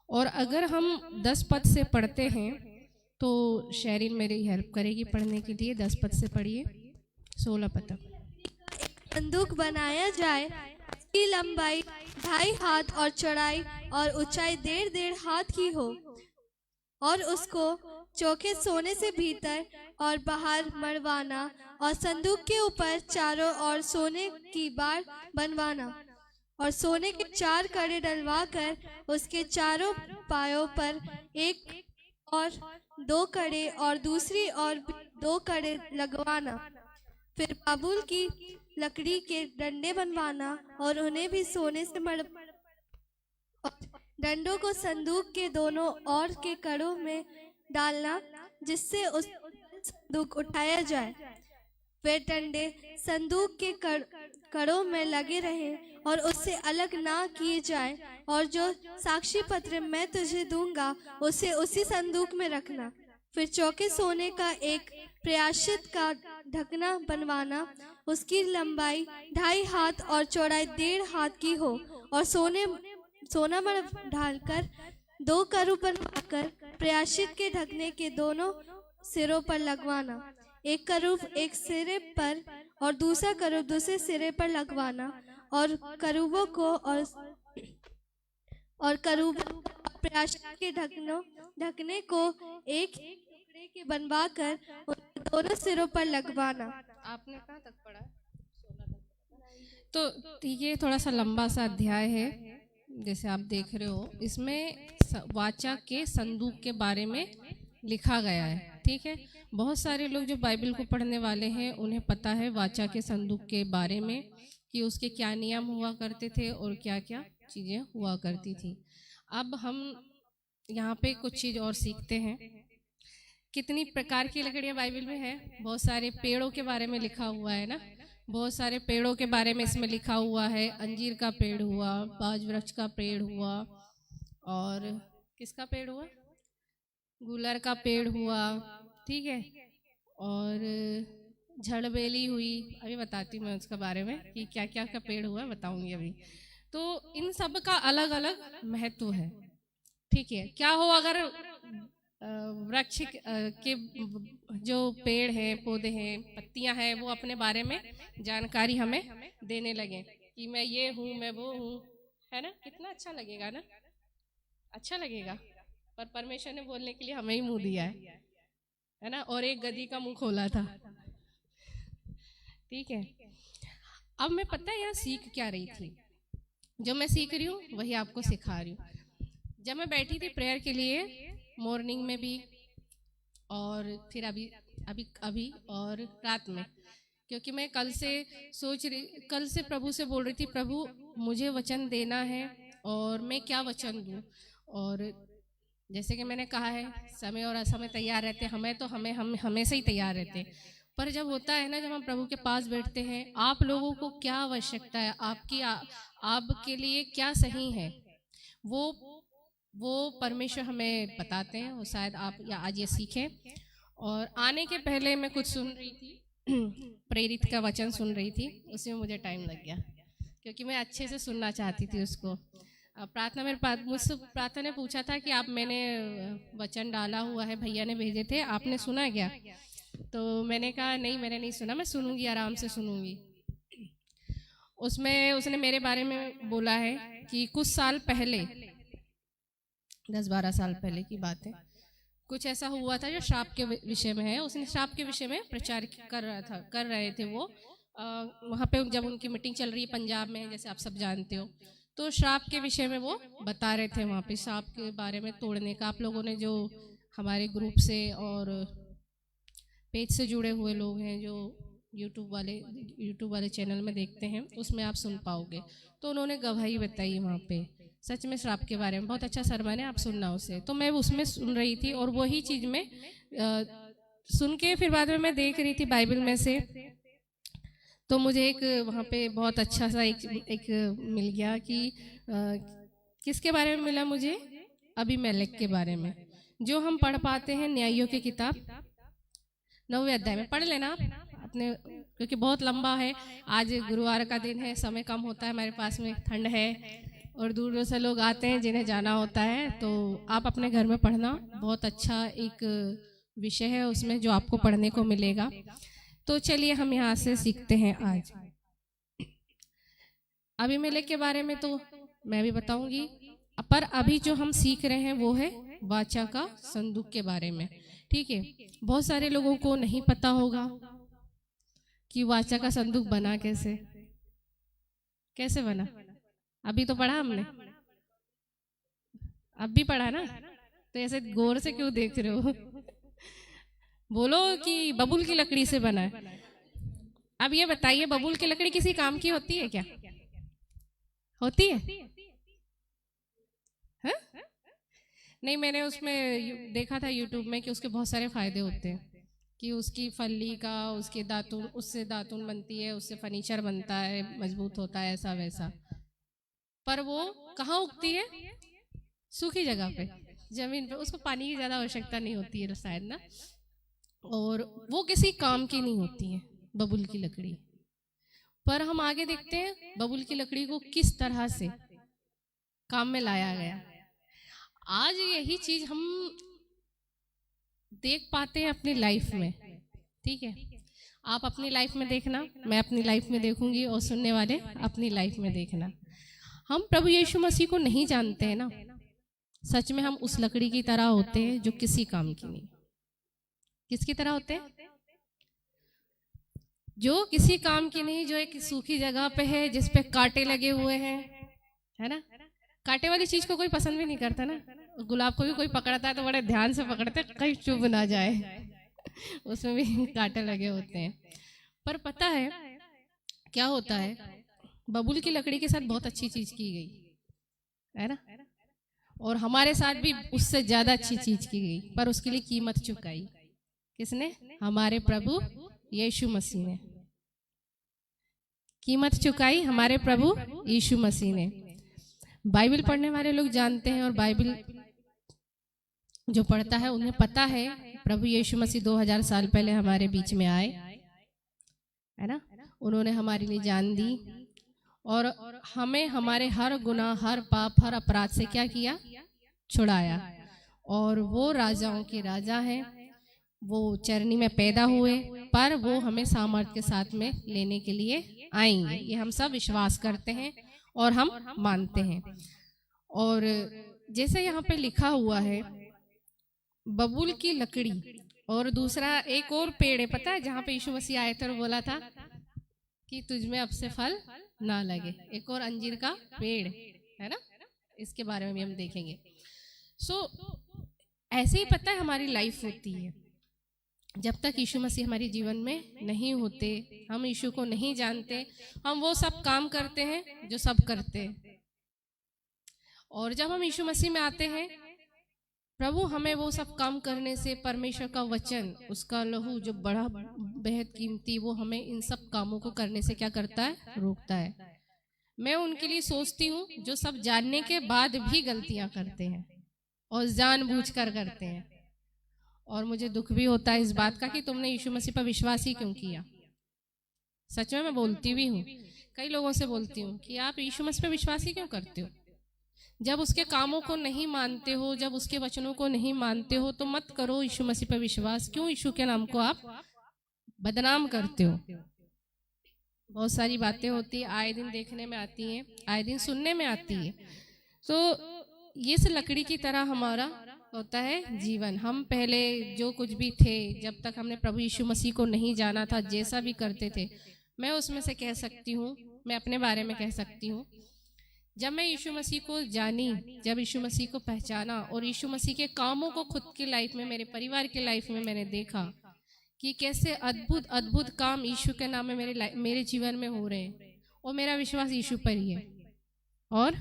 और अगर हम 10 पद से पढ़ते हैं तो शेरिन मेरी हेल्प करेगी पढ़ने के लिए। 10 पद से पढ़िए 16 पद तक। संदूक बनाया जाए, इसकी लंबाई 2.5 हाथ और चौड़ाई और ऊंचाई 1.5 हाथ की हो, और उसको चौके सोने से भीतर और बाहर मढ़वाना, और संदूक के ऊपर चारों ओर सोने की बार बनवाना, और सोने के 4 कड़े डलवाकर उसके चारों पायों पर एक और 2 कड़े और दूसरी और 2 कड़े लगवाना। फिर बाबुल की लकड़ी के डंडे बनवाना और उन्हें भी सोने से डंडों को संदूक के दोनों ओर के कड़ों में डालना, जिससे उस संदूक उठाया जाए। वे डंडे संदूक के कड़ों में लगे रहें और उससे अलग ना किए जाए, और जो साक्षी पत्र मैं तुझे दूंगा उसे उसी संदूक में रखना। फिर चौके सोने का एक प्रायश्चित का ढकना बनवाना, उसकी लंबाई 2.5 हाथ और चौड़ाई 1.5 हाथ की हो, और सोना मण ढालकर 2 करू बनवाकर प्रायश्चित के ढकने के दोनों सिरों पर लगवाना। एक करूब एक सिरे पर और दूसरा करूब दूसरे सिरे पर लगवाना, और करूबों को और करूब प्रायश्चित के ढकने को एक ही टुकड़े के बनवाकर उनके दोनों सिरों पर लगवाना। आपने कहाँ तक पढ़ा? 16 तक। तो ये थोड़ा सा लंबा सा अध्याय है, जैसे आप देख रहे हो। इसमें वाचा के संदूक के बारे में लिखा गया है, ठीक है। बहुत सारे लोग जो बाइबल को पढ़ने वाले हैं उन्हें पता है वाचा के संदूक के बारे में, कि उसके क्या नियम हुआ करते थे और क्या क्या चीज़ें हुआ करती थी। अब हम यहाँ पे कुछ चीज़ और सीखते हैं। कितनी प्रकार की लकड़ियाँ बाइबल में है, बहुत सारे पेड़ों के बारे में लिखा हुआ है ना, बहुत सारे पेड़ों के बारे में इसमें लिखा हुआ है। अंजीर का पेड़ हुआ, बाज वृक्ष का पेड़ हुआ, और किसका पेड़ हुआ, गुलर का पेड़ हुआ, ठीक है, और झड़बेली हुई। अभी बताती हूँ मैं उसके बारे में कि क्या क्या का पेड़ हुआ, बताऊंगी अभी। तो इन सब का अलग अलग महत्व है, ठीक है। क्या हो अगर वृक्ष के जो पेड़ हैं, पौधे हैं, पत्तियां हैं, वो अपने बारे में जानकारी हमें देने लगे कि मैं ये हूँ, मैं वो हूँ, है ना। कितना अच्छा लगेगा ना, अच्छा लगेगा। पर परमेश्वर ने बोलने के लिए हमें ही मुंह दिया है ना, और एक गधी का मुंह खोला था, ठीक है। अब मैं पता है यहाँ सीख क्या रही थी, जो मैं सीख रही हूँ वही आपको सिखा रही हूँ। जब मैं बैठी थी प्रेयर के लिए, मॉर्निंग में भी और फिर अभी अभी अभी और रात में, क्योंकि मैं कल से प्रभु से बोल रही थी, प्रभु मुझे वचन देना है और मैं क्या वचन दूं। और जैसे कि मैंने कहा है, समय और असमय तैयार रहते, हम हमेशा ही तैयार रहते हैं। पर जब होता है ना, जब हम प्रभु के पास बैठते हैं, आप लोगों को क्या आवश्यकता है, आपके लिए क्या सही है, वो परमेश्वर हमें बताते हैं। और शायद आप आज ये सीखें। और आने के पहले मैं कुछ सुन रही थी, प्रेरित का वचन सुन रही थी, उसमें मुझे टाइम लग गया क्योंकि मैं अच्छे से सुनना चाहती थी उसको। मुझसे प्रार्थना ने पूछा था कि आप, मैंने वचन डाला हुआ है, भैया ने भेजे थे, आपने सुना क्या? तो मैंने कहा नहीं, मैंने नहीं सुना, मैं सुनूंगी, आराम से सुनूंगी। उसमें उसने मेरे बारे में बोला है कि कुछ साल पहले, 10-12 साल पहले की बात है, कुछ ऐसा हुआ था जो श्राप के विषय में है। उसने श्राप के विषय में प्रचार कर रहे थे वो। वहाँ पे जब उनकी मीटिंग चल रही है पंजाब में, जैसे आप सब जानते हो, तो श्राप के विषय में वो बता रहे थे वहाँ पे, श्राप के बारे में तोड़ने का। आप लोगों ने जो हमारे ग्रुप से और पेज से जुड़े हुए लोग हैं, जो यूट्यूब वाले चैनल में देखते हैं, उसमें आप सुन पाओगे। तो उन्होंने गवाही बताई वहाँ पे, सच में श्राप के बारे में। बहुत अच्छा सरमन है, आप सुनना उसे। तो मैं उसमें सुन रही थी, और वही चीज़ में सुन के फिर बाद में मैं देख रही थी बाइबल में से, तो मुझे एक वहाँ पे बहुत अच्छा सा एक मिल गया कि किसके बारे में मिला मुझे, अबीमेलेक के बारे में, जो हम पढ़ पाते हैं न्यायों की किताब 9वें अध्याय में। पढ़ लेना आप अपने, क्योंकि बहुत लंबा है। आज गुरुवार का दिन है, समय कम होता है हमारे पास में, ठंड है और दूर दूर से लोग आते हैं जिन्हें जाना होता है। तो आप अपने घर में पढ़ना, बहुत अच्छा एक विषय है उसमें जो आपको पढ़ने को मिलेगा। तो चलिए हम यहाँ से सीखते हैं आज। अबीमेलेक के बारे में तो मैं भी बताऊंगी, पर अभी जो हम सीख रहे हैं वो है वाचा का संदूक के बारे में, ठीक है। बहुत सारे लोगों को नहीं पता होगा कि वाचा का संदूक बना कैसे बना। अभी तो पढ़ा हमने, अब भी पढ़ा ना, तो ऐसे गौर से क्यों देख रहे हो? बोलो कि बबूल की लकड़ी से बना है। अब ये बताइए, बबूल की लकड़ी किसी काम की होती है क्या? होती है? हा? नहीं, मैंने उसमें देखा था यूट्यूब में कि उसके बहुत सारे फायदे होते हैं, कि उसकी फली का, उसके दातुन, उससे दातुन बनती है, उससे फर्नीचर बनता है, मजबूत होता है, ऐसा वैसा। पर वो कहाँ उगती है? सूखी जगह पे, जमीन पे। उसको पानी की ज्यादा आवश्यकता नहीं होती है शायद ना, और वो किसी काम की नहीं होती है बबूल की लकड़ी। पर हम आगे देखते हैं बबूल की लकड़ी को किस तरह से काम में लाया गया। आज यही चीज हम देख पाते हैं अपनी लाइफ में, ठीक है, आप अपनी लाइफ में देखना, मैं अपनी लाइफ में देखूंगी, और सुनने वाले अपनी लाइफ में देखना। हम प्रभु यीशु मसीह को नहीं जानते हैं ना, सच में हम उस लकड़ी की तरह होते हैं जो किसी काम की नहीं। किसकी तरह होते हैं? जो किसी काम की नहीं, जो एक सूखी जगह पे है जिस पे कांटे लगे हुए हैं, है ना। कांटे वाली चीज को कोई पसंद भी नहीं करता ना। गुलाब को भी कोई पकड़ता है तो बड़े ध्यान से पकड़ते हैं, कहीं चुभ ना जाए उसमें भी कांटे लगे होते हैं। पर पता है क्या होता है, बबूल की लकड़ी के साथ बहुत अच्छी चीज की गई है ना, और हमारे साथ भी उससे ज्यादा अच्छी चीज की गई, पर उसके लिए कीमत चुकाई। किसने? हमारे प्रभु यीशु मसीह ने कीमत चुकाई, हमारे प्रभु यीशु मसीह ने। बाइबल पढ़ने वाले लोग जानते हैं, और बाइबल जो पढ़ता है उन्हें पता है प्रभु यीशु मसीह 2000 साल पहले हमारे बीच में आए, है ना। उन्होंने हमारे लिए जान दी, और हमें हमारे हर गुनाह, हर पाप, हर अपराध से क्या किया? छुड़ाया। और वो राजाओं के राजा हैं, वो चरनी में पैदा हुए, पर वो हमें सामर्थ के साथ में लेने के लिए आएंगे। ये हम सब विश्वास करते हैं और हम मानते हैं। और जैसे यहाँ पे लिखा हुआ है, बबूल की लकड़ी, और दूसरा एक और पेड़ है, पता है, जहाँ पे यीशु मसीह आए थे और बोला था कि तुझमें अब से फल ना लगे। एक और अंजीर का पेड़ है ना, इसके बारे में भी हम देखेंगे। ऐसे ही पता है हमारी लाइफ होती है, जब तक यीशु मसीह हमारे जीवन में नहीं होते, हम यीशु को नहीं जानते, हम वो सब काम करते हैं जो सब करते हैं। और जब हम यीशु मसीह में आते हैं, प्रभु हमें वो सब काम करने से, परमेश्वर का वचन, उसका लहू जो बड़ा बेहद कीमती, वो हमें इन सब कामों को करने से क्या करता है? रोकता है। मैं उनके लिए सोचती हूँ जो सब जानने के बाद भी गलतियां करते हैं और जानबूझकर करते हैं। और मुझे दुख भी होता है इस बात का कि तुमने यीशु मसीह पर विश्वास ही क्यों किया। सच में मैं बोलती भी हूँ, कई लोगों से बोलती हूँ कि आप यीशु मसीह पर विश्वास ही क्यों करते हो? जब उसके कामों को नहीं मानते हो, जब उसके वचनों को नहीं मानते हो, तो मत करो यीशु मसीह पर विश्वास। क्यों यीशु के नाम को आप बदनाम करते हो? बहुत सारी बातें होती है, आए दिन देखने में आती हैं, आए दिन सुनने में आती है। तो ये से लकड़ी की तरह हमारा होता है जीवन। हम पहले जो कुछ भी थे, जब तक हमने प्रभु यीशु मसीह को नहीं जाना था, जैसा भी करते थे, मैं उसमें से कह सकती हूँ, मैं अपने बारे में कह सकती हूँ, जब मैं यीशु मसीह को जानी, जब यीशु मसीह को पहचाना और यीशु मसीह के कामों को खुद की लाइफ में, मेरे परिवार की लाइफ में मैंने देखा कि कैसे अद्भुत अद्भुत काम यीशु के नाम में मेरे जीवन में हो रहे हैं, और मेरा विश्वास यीशु पर ही है। और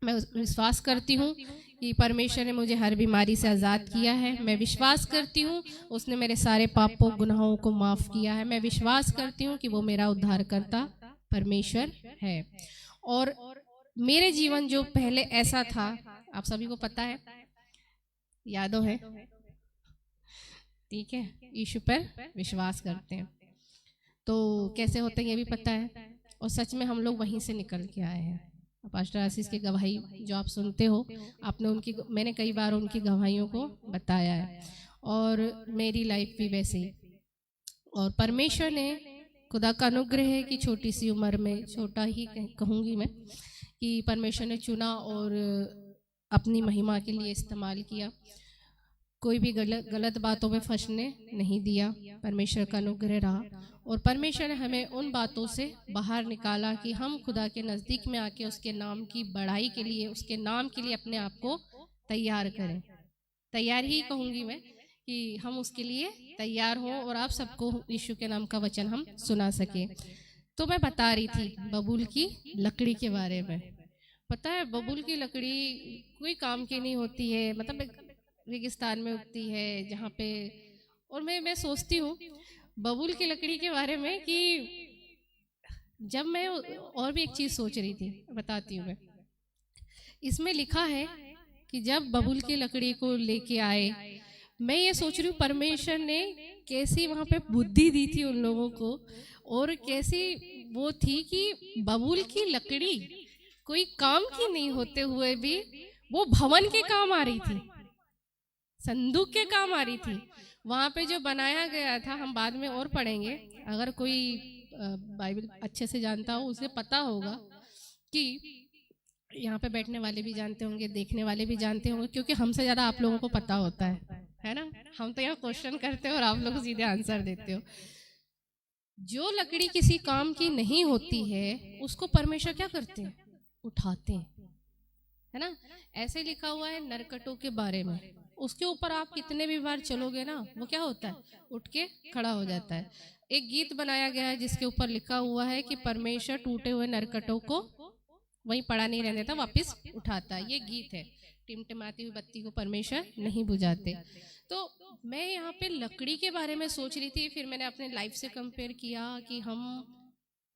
मैं विश्वास करती हूँ कि परमेश्वर ने मुझे हर बीमारी से आज़ाद किया है। मैं विश्वास करती हूँ उसने मेरे सारे पापों गुनाहों को माफ़ किया है। मैं विश्वास करती हूँ कि वो मेरा उद्धारकर्ता परमेश्वर है। और मेरे जीवन जो पहले ऐसा था, आप सभी को पता है, यादों है, ठीक है, यीशु पर विश्वास करते हैं तो कैसे होते हैं ये भी पता है। और सच में हम लोग वहीं से निकल के आए हैं। पास्टर आशीष की गवाही जो आप सुनते हो, मैंने कई बार उनकी गवाहियों को बताया है, और मेरी लाइफ भी वैसे ही। और परमेश्वर ने, खुदा का अनुग्रह है कि छोटी सी उम्र में, छोटा ही कहूँगी मैं, कि परमेश्वर ने चुना और अपनी महिमा के लिए इस्तेमाल किया। कोई भी गलत बातों में फंसने नहीं दिया। परमेश्वर का अनुग्रह रहा, और परमेश्वर ने हमें उन बातों से बाहर निकाला कि हम खुदा के नज़दीक में आके उसके नाम की बढ़ाई के लिए, उसके नाम के लिए अपने आप को तैयार करें। तैयार ही कहूँगी मैं कि हम उसके लिए तैयार हों, और आप सबको यीशु के नाम का वचन हम सुना सके। तो मैं बता रही थी बबूल की लकड़ी के बारे में। पता है, बबूल की लकड़ी कोई काम की नहीं होती है, मतलब रेगिस्तान में उगती है जहाँ पे। और मैं सोचती हूँ बबूल की लकड़ी के बारे में कि जब मैं और भी एक चीज़ सोच रही थी, बताती हूँ मैं। इसमें लिखा है कि जब बबूल की लकड़ी को लेके आए, मैं ये सोच रही हूँ परमेश्वर ने कैसी वहाँ पे बुद्धि दी थी उन लोगों को, और कैसी वो थी कि बबूल की लकड़ी कोई काम की नहीं होते हुए भी वो भवन के काम आ रही थी, संदूक के काम आ रही थी, वहाँ पे जो बनाया गया था, हम बाद में और पढ़ेंगे, अगर कोई बाइबल अच्छे से जानता हो उसे पता होगा कि यहाँ पे बैठने वाले भी जानते होंगे, देखने वाले भी जानते होंगे, क्योंकि हमसे ज़्यादा आप लोगों को पता होता है ना। हम तो यहाँ क्वेश्चन करते हो और आप लोग सीधे आंसर देते हो। जो लकड़ी किसी काम की नहीं होती है उसको परमेश्वर क्या करते हैं? उठाते हैं, है ना। ऐसे लिखा हुआ है नरकटों के बारे में, उसके ऊपर आप कितने भी बार चलोगे ना, वो क्या होता है? उठ के खड़ा हो जाता है। एक गीत बनाया गया है जिसके ऊपर लिखा हुआ है कि परमेश्वर टूटे हुए नरकटों को वहीं पड़ा नहीं रहने देता, वापस उठाता है। ये गीत है। टिमटिमाती हुई बत्ती को परमेश्वर नहीं बुझाते। तो मैं यहाँ पे लकड़ी के बारे में सोच रही थी, फिर मैंने अपने लाइफ से कंपेयर किया कि हम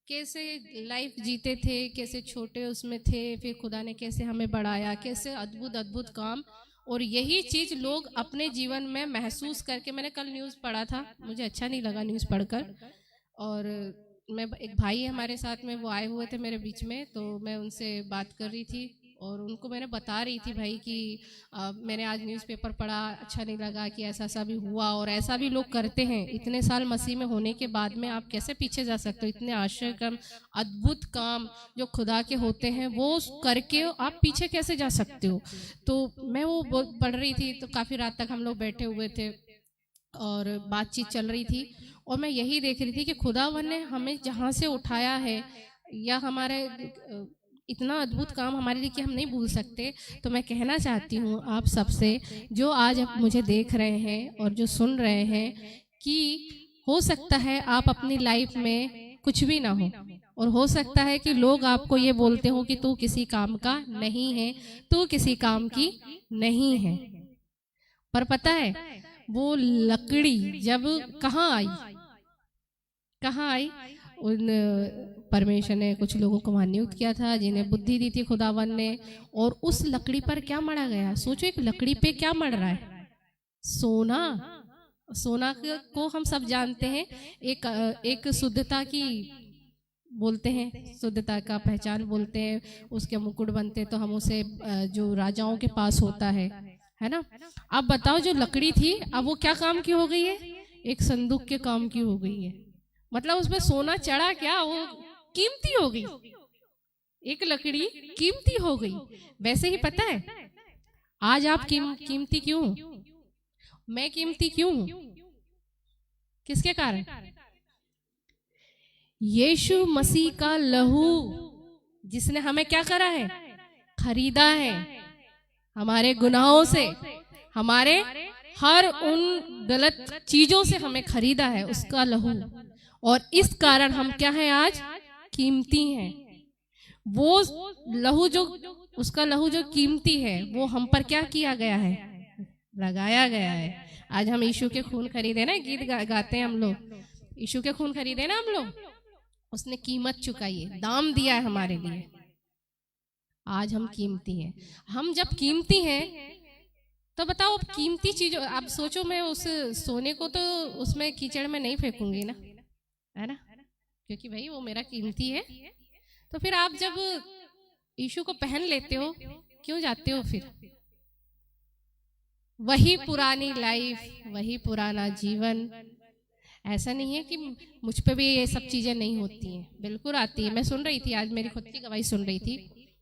कैसे लाइफ जीते थे, कैसे छोटे उसमें थे, फिर खुदा ने कैसे हमें बढ़ाया, कैसे अद्भुत अद्भुत काम। और यही चीज़ लोग अपने जीवन में महसूस करके, मैंने कल न्यूज़ पढ़ा था, मुझे अच्छा नहीं लगा न्यूज़ पढ़कर, और मैं, एक भाई है हमारे साथ में, वो आए हुए थे मेरे बीच में, तो मैं उनसे बात कर रही थी और उनको मैंने बता रही थी भाई कि मैंने आज न्यूज़पेपर पढ़ा, अच्छा नहीं लगा कि ऐसा ऐसा भी हुआ, और ऐसा भी लोग करते हैं। इतने साल मसीह में होने के बाद में आप कैसे पीछे जा सकते हो? इतने आश्चर्यकर्म अद्भुत काम जो खुदा के होते हैं वो करके आप पीछे कैसे जा सकते हो? तो मैं वो पढ़ रही थी, तो काफ़ी रात तक हम लोग बैठे हुए थे और बातचीत चल रही थी, और मैं यही देख रही थी कि खुदावन ने हमें जहाँ से उठाया है, या हमारे इतना अद्भुत काम हमारे लिए कि हम नहीं भूल सकते। तो मैं कहना चाहती हूँ आप सबसे, जो आज आप मुझे देख रहे हैं और जो सुन रहे हैं, कि हो सकता है आप अपनी लाइफ में कुछ भी ना हो, और हो सकता है कि लोग आपको ये बोलते हो कि तू किसी काम का नहीं है, तू किसी काम की नहीं है। पर पता है वो लकड़ी जब कहाँ आई, उन परमेश्वर ने कुछ लोगों को वहाँ नियुक्त किया था जिन्हें बुद्धि दी थी खुदावन ने, और उस लकड़ी पर क्या मढ़ा गया? सोचो, एक लकड़ी पे क्या मढ़ रहा है? सोना। सोना को हम सब जानते हैं, एक शुद्धता की बोलते हैं, शुद्धता का पहचान बोलते हैं, उसके मुकुट बनते तो हम उसे जो राजाओं के पास होता है ना। अब बताओ, जो लकड़ी थी अब वो क्या काम की हो गई है? एक संदूक के काम की हो गई है। मतलब उसमें सोना चढ़ा क्या, वो कीमती हो गई। एक लकड़ी कीमती हो गई। वैसे ही पता है आज आप कीमती क्यों? मैं कीमती क्यों? किसके कारण? यीशु मसीह का लहू, जिसने हमें क्या करा है? खरीदा है। हमारे गुनाहों से, हमारे हर उन गलत चीजों से हमें खरीदा है, उसका लहू। और इस कारण हम क्या हैं आज? कीमती हैं। वो लहू जो, उसका लहू जो कीमती है, वो हम पर क्या किया गया है? लगाया गया है। आज हम यीशु के खून खरीदे ना, गीत गाते हैं हम लोग, यीशु के खून खरीदे ना हम लोग, उसने कीमत चुकाई है, दाम दिया है हमारे लिए। आज हम कीमती हैं। हम जब कीमती हैं तो बताओ, अब कीमती चीज, आप सोचो, मैं उस सोने को तो उसमें कीचड़ में नहीं फेंकूंगी ना, है ना, क्योंकि भाई वो मेरा कीमती है। तो फिर आप जब यीशु को पहन लेते हो, क्यों जाते हो फिर? वही पुरानी लाइफ, वही पुराना जीवन। ऐसा नहीं है कि मुझ पे भी ये सब चीजें नहीं होती हैं, बिल्कुल आती है। मैं सुन रही थी, आज मेरी खुद की गवाही सुन रही थी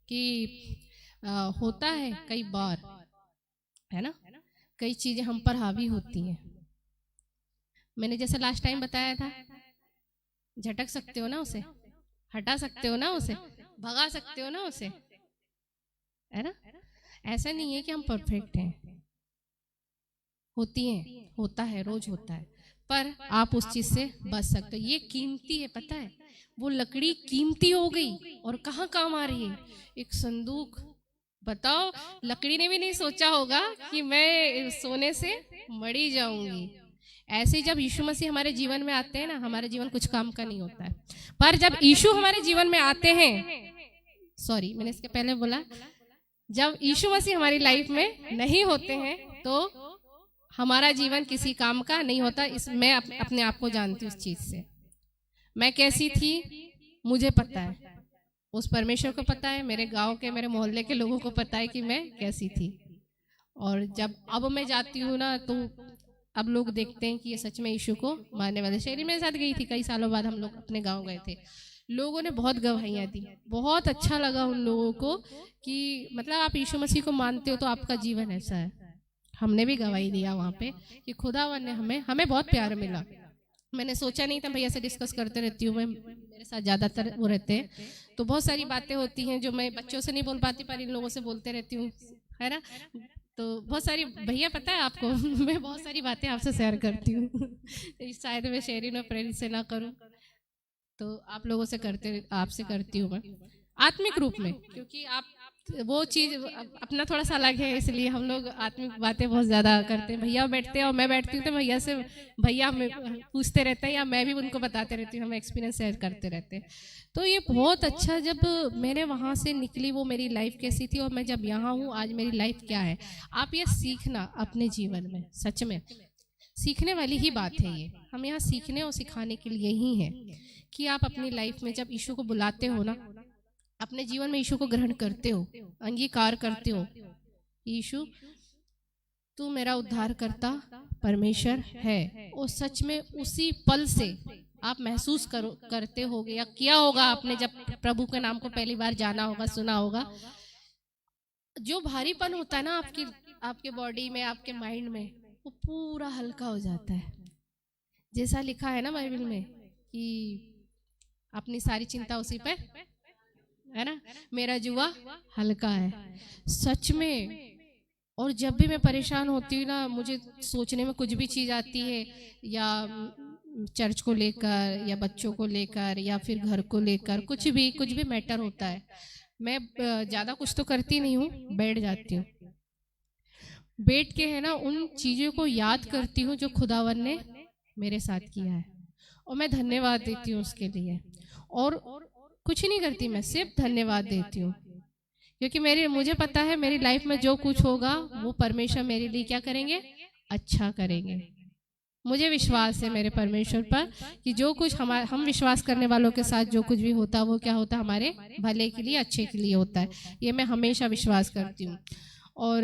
कि होता है कई बार, है ना, कई चीजें हम पर हावी होती हैं। मैंने जैसे लास्ट टाइम बताया था, झटक सकते हो ना उसे, हटा सकते हो ना उसे, भगा सकते हो ना उसे, है ना। ऐसा नहीं है कि हम परफेक्ट हैं, होती हैं, होता है, रोज होता है, पर आप उस चीज से बच सकते हो। ये कीमती है, पता है, वो लकड़ी कीमती हो गई और कहाँ काम आ रही है? एक संदूक। बताओ, लकड़ी ने भी नहीं सोचा होगा कि मैं सोने से मड़ी जाऊंगी। ऐसे जब यीशु मसीह हमारे जीवन में आते हैं ना, हमारा जीवन कुछ काम का नहीं होता है। पर जब यीशु हमारे जीवन में आते हैं, सॉरी मैंने इसके पहले बोला, जब यीशु मसीह हमारी लाइफ में नहीं होते हैं तो हमारा जीवन किसी काम का नहीं होता। इस मैं अपने आप को जानती हूँ उस चीज से। मैं कैसी थी मुझे पता है, उस परमेश्वर को पता है, मेरे गांव के, मेरे मोहल्ले के लोगों को पता है कि मैं कैसी थी। और जब अब मैं जाती हूँ ना, तो अब लोग देखते हैं कि ये सच में यीशु को मानने वाले। शेरी मेरे साथ गई थी, कई सालों बाद हम लोग अपने गांव गए थे। लोगों ने बहुत गवाहियाँ दी, बहुत अच्छा लगा उन लोगों को कि मतलब आप यीशु मसीह को मानते हो तो आपका जीवन ऐसा है। हमने भी गवाही दिया वहाँ पे कि खुदावन ने हमें बहुत प्यार मिला। मैंने सोचा नहीं था, भैया से डिस्कस करते रहती हूँ मैं, मेरे साथ ज़्यादातर वो रहते हैं, तो बहुत सारी बातें होती हैं जो मैं बच्चों से नहीं बोल पाती, पर इन लोगों से बोलते रहती हूँ, है ना। तो बहुत सारी, भैया पता है आपको मैं बहुत सारी बातें आपसे शेयर करती हूँ शायद मैं शेयरिंग और प्रेरित से ना करूँ, तो आप लोगों से आपसे करती हूँ मैं आत्मिक रूप में, क्योंकि आप वो चीज़ अपना थोड़ा सा अलग है, इसलिए हम लोग आत्मिक बातें बहुत ज़्यादा करते हैं। भैया बैठते हैं और मैं बैठती हूँ तो भैया से भैया पूछते रहते हैं या मैं भी उनको बताते रहती हूँ, हम एक्सपीरियंस शेयर करते रहते हैं। तो ये बहुत अच्छा, जब मैंने वहाँ से निकली वो मेरी लाइफ कैसी थी और मैं जब यहाँ हूँ आज मेरी लाइफ क्या है। आप ये सीखना अपने जीवन में, सच में सीखने वाली ही बात है ये। हम यहाँ सीखने और सिखाने के लिए ही हैं कि आप अपनी लाइफ में जब यीशु को बुलाते हो ना, अपने जीवन में यीशु को ग्रहण करते हो, अंगीकार करते हो, यीशु तू मेरा उद्धार करता परमेश्वर है, और सच में उसी पल से आप महसूस करते होगे या किया होगा आपने, जब प्रभु के नाम को पहली बार जाना होगा, सुना होगा, जो भारीपन होता है ना आपके बॉडी में, आपके माइंड में, वो पूरा हल्का हो जाता है। जैसा लिखा है ना बाइबल में कि अपनी सारी चिंता उसी पर, है ना, मेरा जुआ हल्का है। सच में। और जब भी मैं परेशान होती हूँ ना, मुझे सोचने में कुछ भी चीज़ आती है, या चर्च को लेकर या बच्चों को लेकर या फिर घर को लेकर, कुछ भी मैटर होता है, मैं ज़्यादा कुछ तो करती नहीं हूँ, बैठ जाती हूँ। बैठ के है ना उन चीज़ों को याद करती हूँ जो खुदावन ने मेरे साथ किया है, और मैं धन्यवाद देती हूँ उसके लिए। और कुछ नहीं करती, मैं सिर्फ धन्यवाद देती हूँ, क्योंकि मुझे पता है मेरी लाइफ में जो कुछ होगा वो परमेश्वर मेरे लिए क्या करेंगे, अच्छा करेंगे। मुझे विश्वास है मेरे परमेश्वर पर कि जो कुछ हम विश्वास करने वालों के साथ जो कुछ भी होता है वो क्या होता है, हमारे भले के लिए, अच्छे के लिए होता है। ये मैं हमेशा विश्वास करती हूँ। और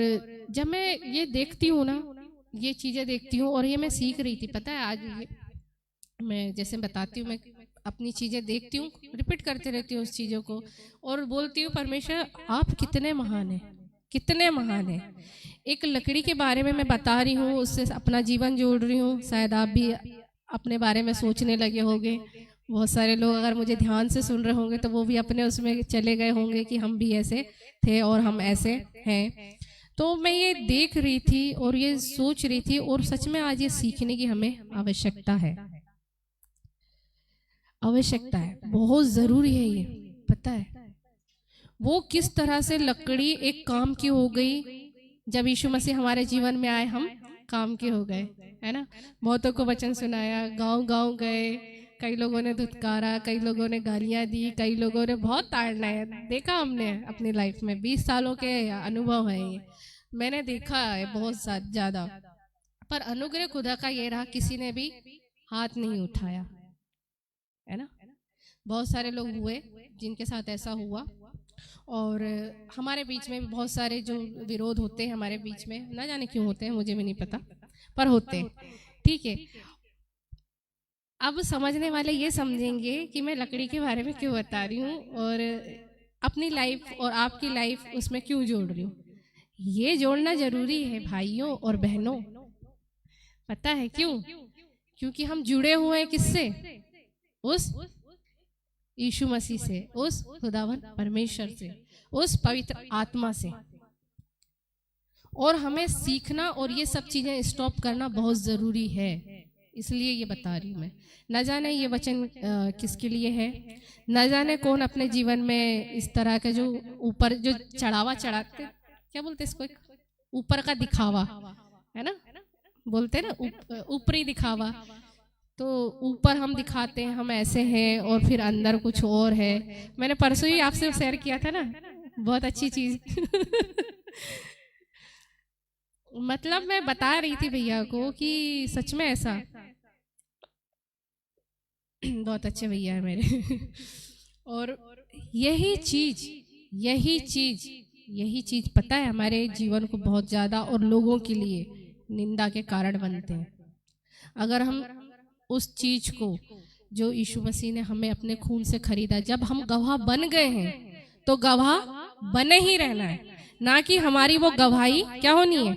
जब मैं ये देखती हूँ ना, ये चीज़ें देखती हूँ, और ये मैं सीख रही थी, पता है आज मैं जैसे बताती हूँ, मैं अपनी चीज़ें देखती हूँ, रिपीट करते रहती हूँ उस चीज़ों को, और बोलती हूँ परमेश्वर आप कितने महान हैं, कितने महान हैं। एक लकड़ी के बारे में मैं बता रही हूँ, उससे अपना जीवन जोड़ रही हूँ। शायद आप भी अपने बारे में सोचने लगे होंगे। बहुत सारे लोग अगर मुझे ध्यान से सुन रहे होंगे तो वो भी अपने उसमें चले गए होंगे कि हम भी ऐसे थे और हम ऐसे हैं। तो मैं ये देख रही थी और ये सोच रही थी, और सच में आज ये सीखने की हमें आवश्यकता है, आवश्यकता है, बहुत जरूरी है ये। पता है वो किस तरह से लकड़ी एक काम की हो गई, जब यीशु मसीह हमारे जीवन में आए हम काम के हो गए, है ना। बहुतों को वचन सुनाया, गांव गांव गए, कई लोगों ने धुतकारा, कई लोगों ने गालियां दी, कई लोगों ने बहुत ताड़ना है, देखा हमने अपनी लाइफ में। 20 सालों के अनुभव है ये, मैंने देखा है बहुत ज़्यादा। पर अनुग्रह खुदा का ये रहा, किसी ने भी हाथ नहीं उठाया, है ना। बहुत सारे लोग हुए जिनके साथ ऐसा हुआ, और हमारे बीच में भी बहुत सारे जो विरोध होते हैं हमारे बीच में, ना जाने क्यों होते हैं, मुझे भी नहीं पता, पर होते हैं, ठीक है। अब समझने वाले ये समझेंगे कि मैं लकड़ी के बारे में क्यों बता रही हूँ और अपनी लाइफ और आपकी लाइफ उसमें क्यों जोड़ रही हूँ। ये जोड़ना जरूरी है भाइयों और बहनों, पता है क्यों? क्योंकि हम जुड़े हुए हैं किससे? उस यीशु मसीह से, उस खुदावन परमेश्वर से, उस पवित्र आत्मा से। और हमें सीखना और ये सब चीजें स्टॉप करना बहुत जरूरी है, इसलिए ये बता रही हूँ मैं। न जाने ये वचन किसके लिए है, न जाने कौन अपने जीवन में इस तरह का जो ऊपर जो चढ़ावा चढ़ाते, क्या बोलते इसको, ऊपर का दिखावा, है ना, बोलते हैं ना ऊपरी दिखावा। तो ऊपर हम दिखाते हैं हम ऐसे हैं और फिर अंदर कुछ और है। मैंने परसों ही आपसे शेयर किया था ना, बहुत अच्छी चीज मतलब मैं बता रही थी भैया को कि सच में ऐसा बहुत अच्छे भैया है मेरे और यही चीज पता है हमारे जीवन को बहुत ज्यादा और लोगों के लिए निंदा के कारण बनते हैं। अगर हम उस चीज को जो यीशु मसीह ने हमें अपने खून से खरीदा, जब हम गवाह बन गए हैं तो गवाह बने ही रहना है, ना कि हमारी वो गवाही क्या होनी है,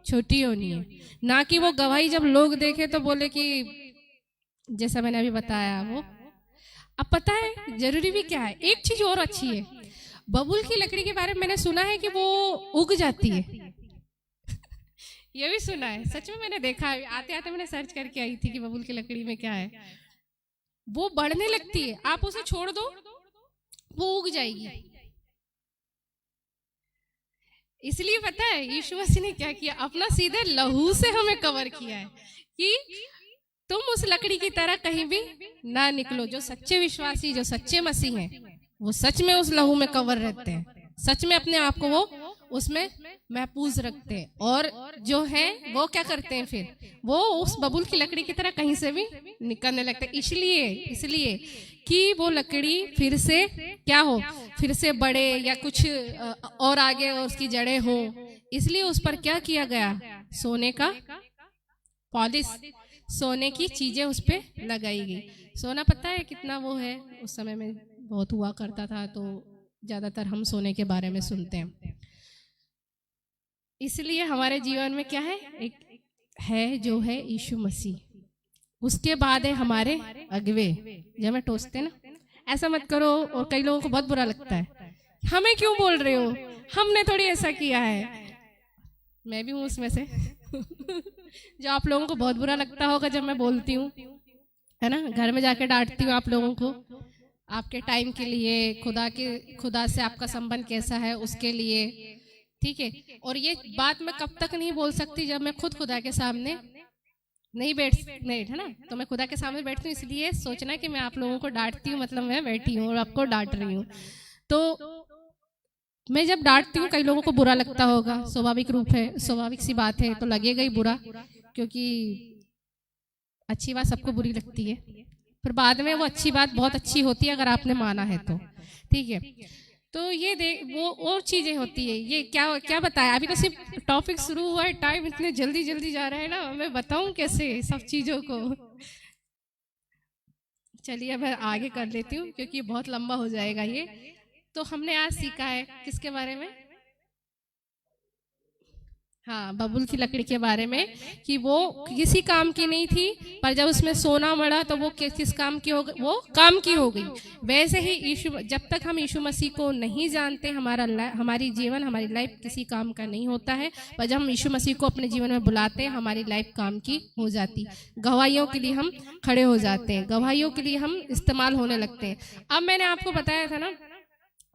छोटी होनी है, ना कि वो गवाही जब लोग देखे तो बोले कि जैसा मैंने अभी बताया वो। अब पता है जरूरी भी क्या है, एक चीज और अच्छी है, बबूल की लकड़ी के बारे में मैंने सुना है कि वो उग जाती है। ये भी सुना है, सच में मैंने देखा है, आते आते मैंने सर्च करके आई थी कि बबूल की लकड़ी में क्या है, वो बढ़ने लगती है, आप उसे छोड़ दो वो उग जाएगी। इसलिए पता है यीशु मसीह ने क्या किया, अपना सीधे लहू से हमें कवर किया है कि तुम उस लकड़ी की तरह कहीं भी ना निकलो। जो सच्चे विश्वासी, जो सच्चे मसीह हैं, वो सच में उस लहू में कवर रहते हैं, सच में अपने आप को वो उसमें महफूज रखते हैं, और जो है वो क्या करते हैं, फिर वो उस बबूल की लकड़ी की तरह कहीं से भी निकलने लगते हैं। इसलिए कि वो लकड़ी फिर से क्या हो, फिर से बढ़े या कुछ और आगे और उसकी जड़ें हो, इसलिए उस पर क्या किया गया, सोने का पॉलिश, सोने की चीजें उस पे लगाई गई। सोना पता है कितना वो है, उस समय में बहुत हुआ करता था, तो ज्यादातर हम सोने के बारे में सुनते हैं। इसलिए हमारे जीवन में क्या है, एक है जो है यीशु मसीह, उसके बाद है हमारे अगवे, जब हमें टोसते ना, ऐसा मत करो, और कई लोगों को बहुत बुरा लगता है, हमें क्यों बोल रहे हो, हमने थोड़ी ऐसा किया है। मैं भी हूँ उसमें से जो आप लोगों को बहुत बुरा लगता होगा जब मैं बोलती हूँ, है ना, घर में जाके डांटती हूँ आप लोगों को, आपके टाइम के लिए, खुदा से आपका संबंध कैसा है उसके लिए, ठीक है। और ये बात मैं कब तक नहीं बोल सकती जब मैं खुद खुदा के सामने नहीं है ना, तो मैं खुदा के सामने बैठती हूँ, इसलिए सोचना कि मैं आप लोगों को डांटती हूँ, मतलब मैं बैठी हूँ और आपको डांट रही हूँ। तो मैं जब डांटती हूँ कई लोगों को बुरा लगता होगा, स्वाभाविक रूप है, स्वाभाविक सी बात है, तो लगेगा ही बुरा, क्योंकि अच्छी बात सबको बुरी लगती है, फिर बाद में वो अच्छी बात बहुत अच्छी होती है अगर आपने माना है तो, ठीक है। तो ये वो और चीजें होती है। ये क्या बताया, अभी तो सिर्फ टॉपिक शुरू हुआ है, टाइम इतने जल्दी जल्दी जा रहा है ना, मैं बताऊं कैसे सब चीजों को। चलिए अब आगे कर लेती हूँ क्योंकि बहुत लंबा हो जाएगा ये। तो हमने आज सीखा है किसके बारे में, हाँ, बबूल की लकड़ी के बारे में, कि वो किसी काम की नहीं थी, पर जब उसमें सोना मड़ा तो वो किस काम की हो गई, वो काम की हो गई। वैसे ही जब तक हम यीशु मसीह को नहीं जानते, हमारी जीवन, हमारी लाइफ किसी काम का नहीं होता है, पर जब हम यीशु मसीह को अपने जीवन में बुलाते हैं, हमारी लाइफ काम की हो जाती, गवाहियों के लिए हम खड़े हो जाते हैं, गवाहियों के लिए हम इस्तेमाल होने लगते हैं। अब मैंने आपको बताया था ना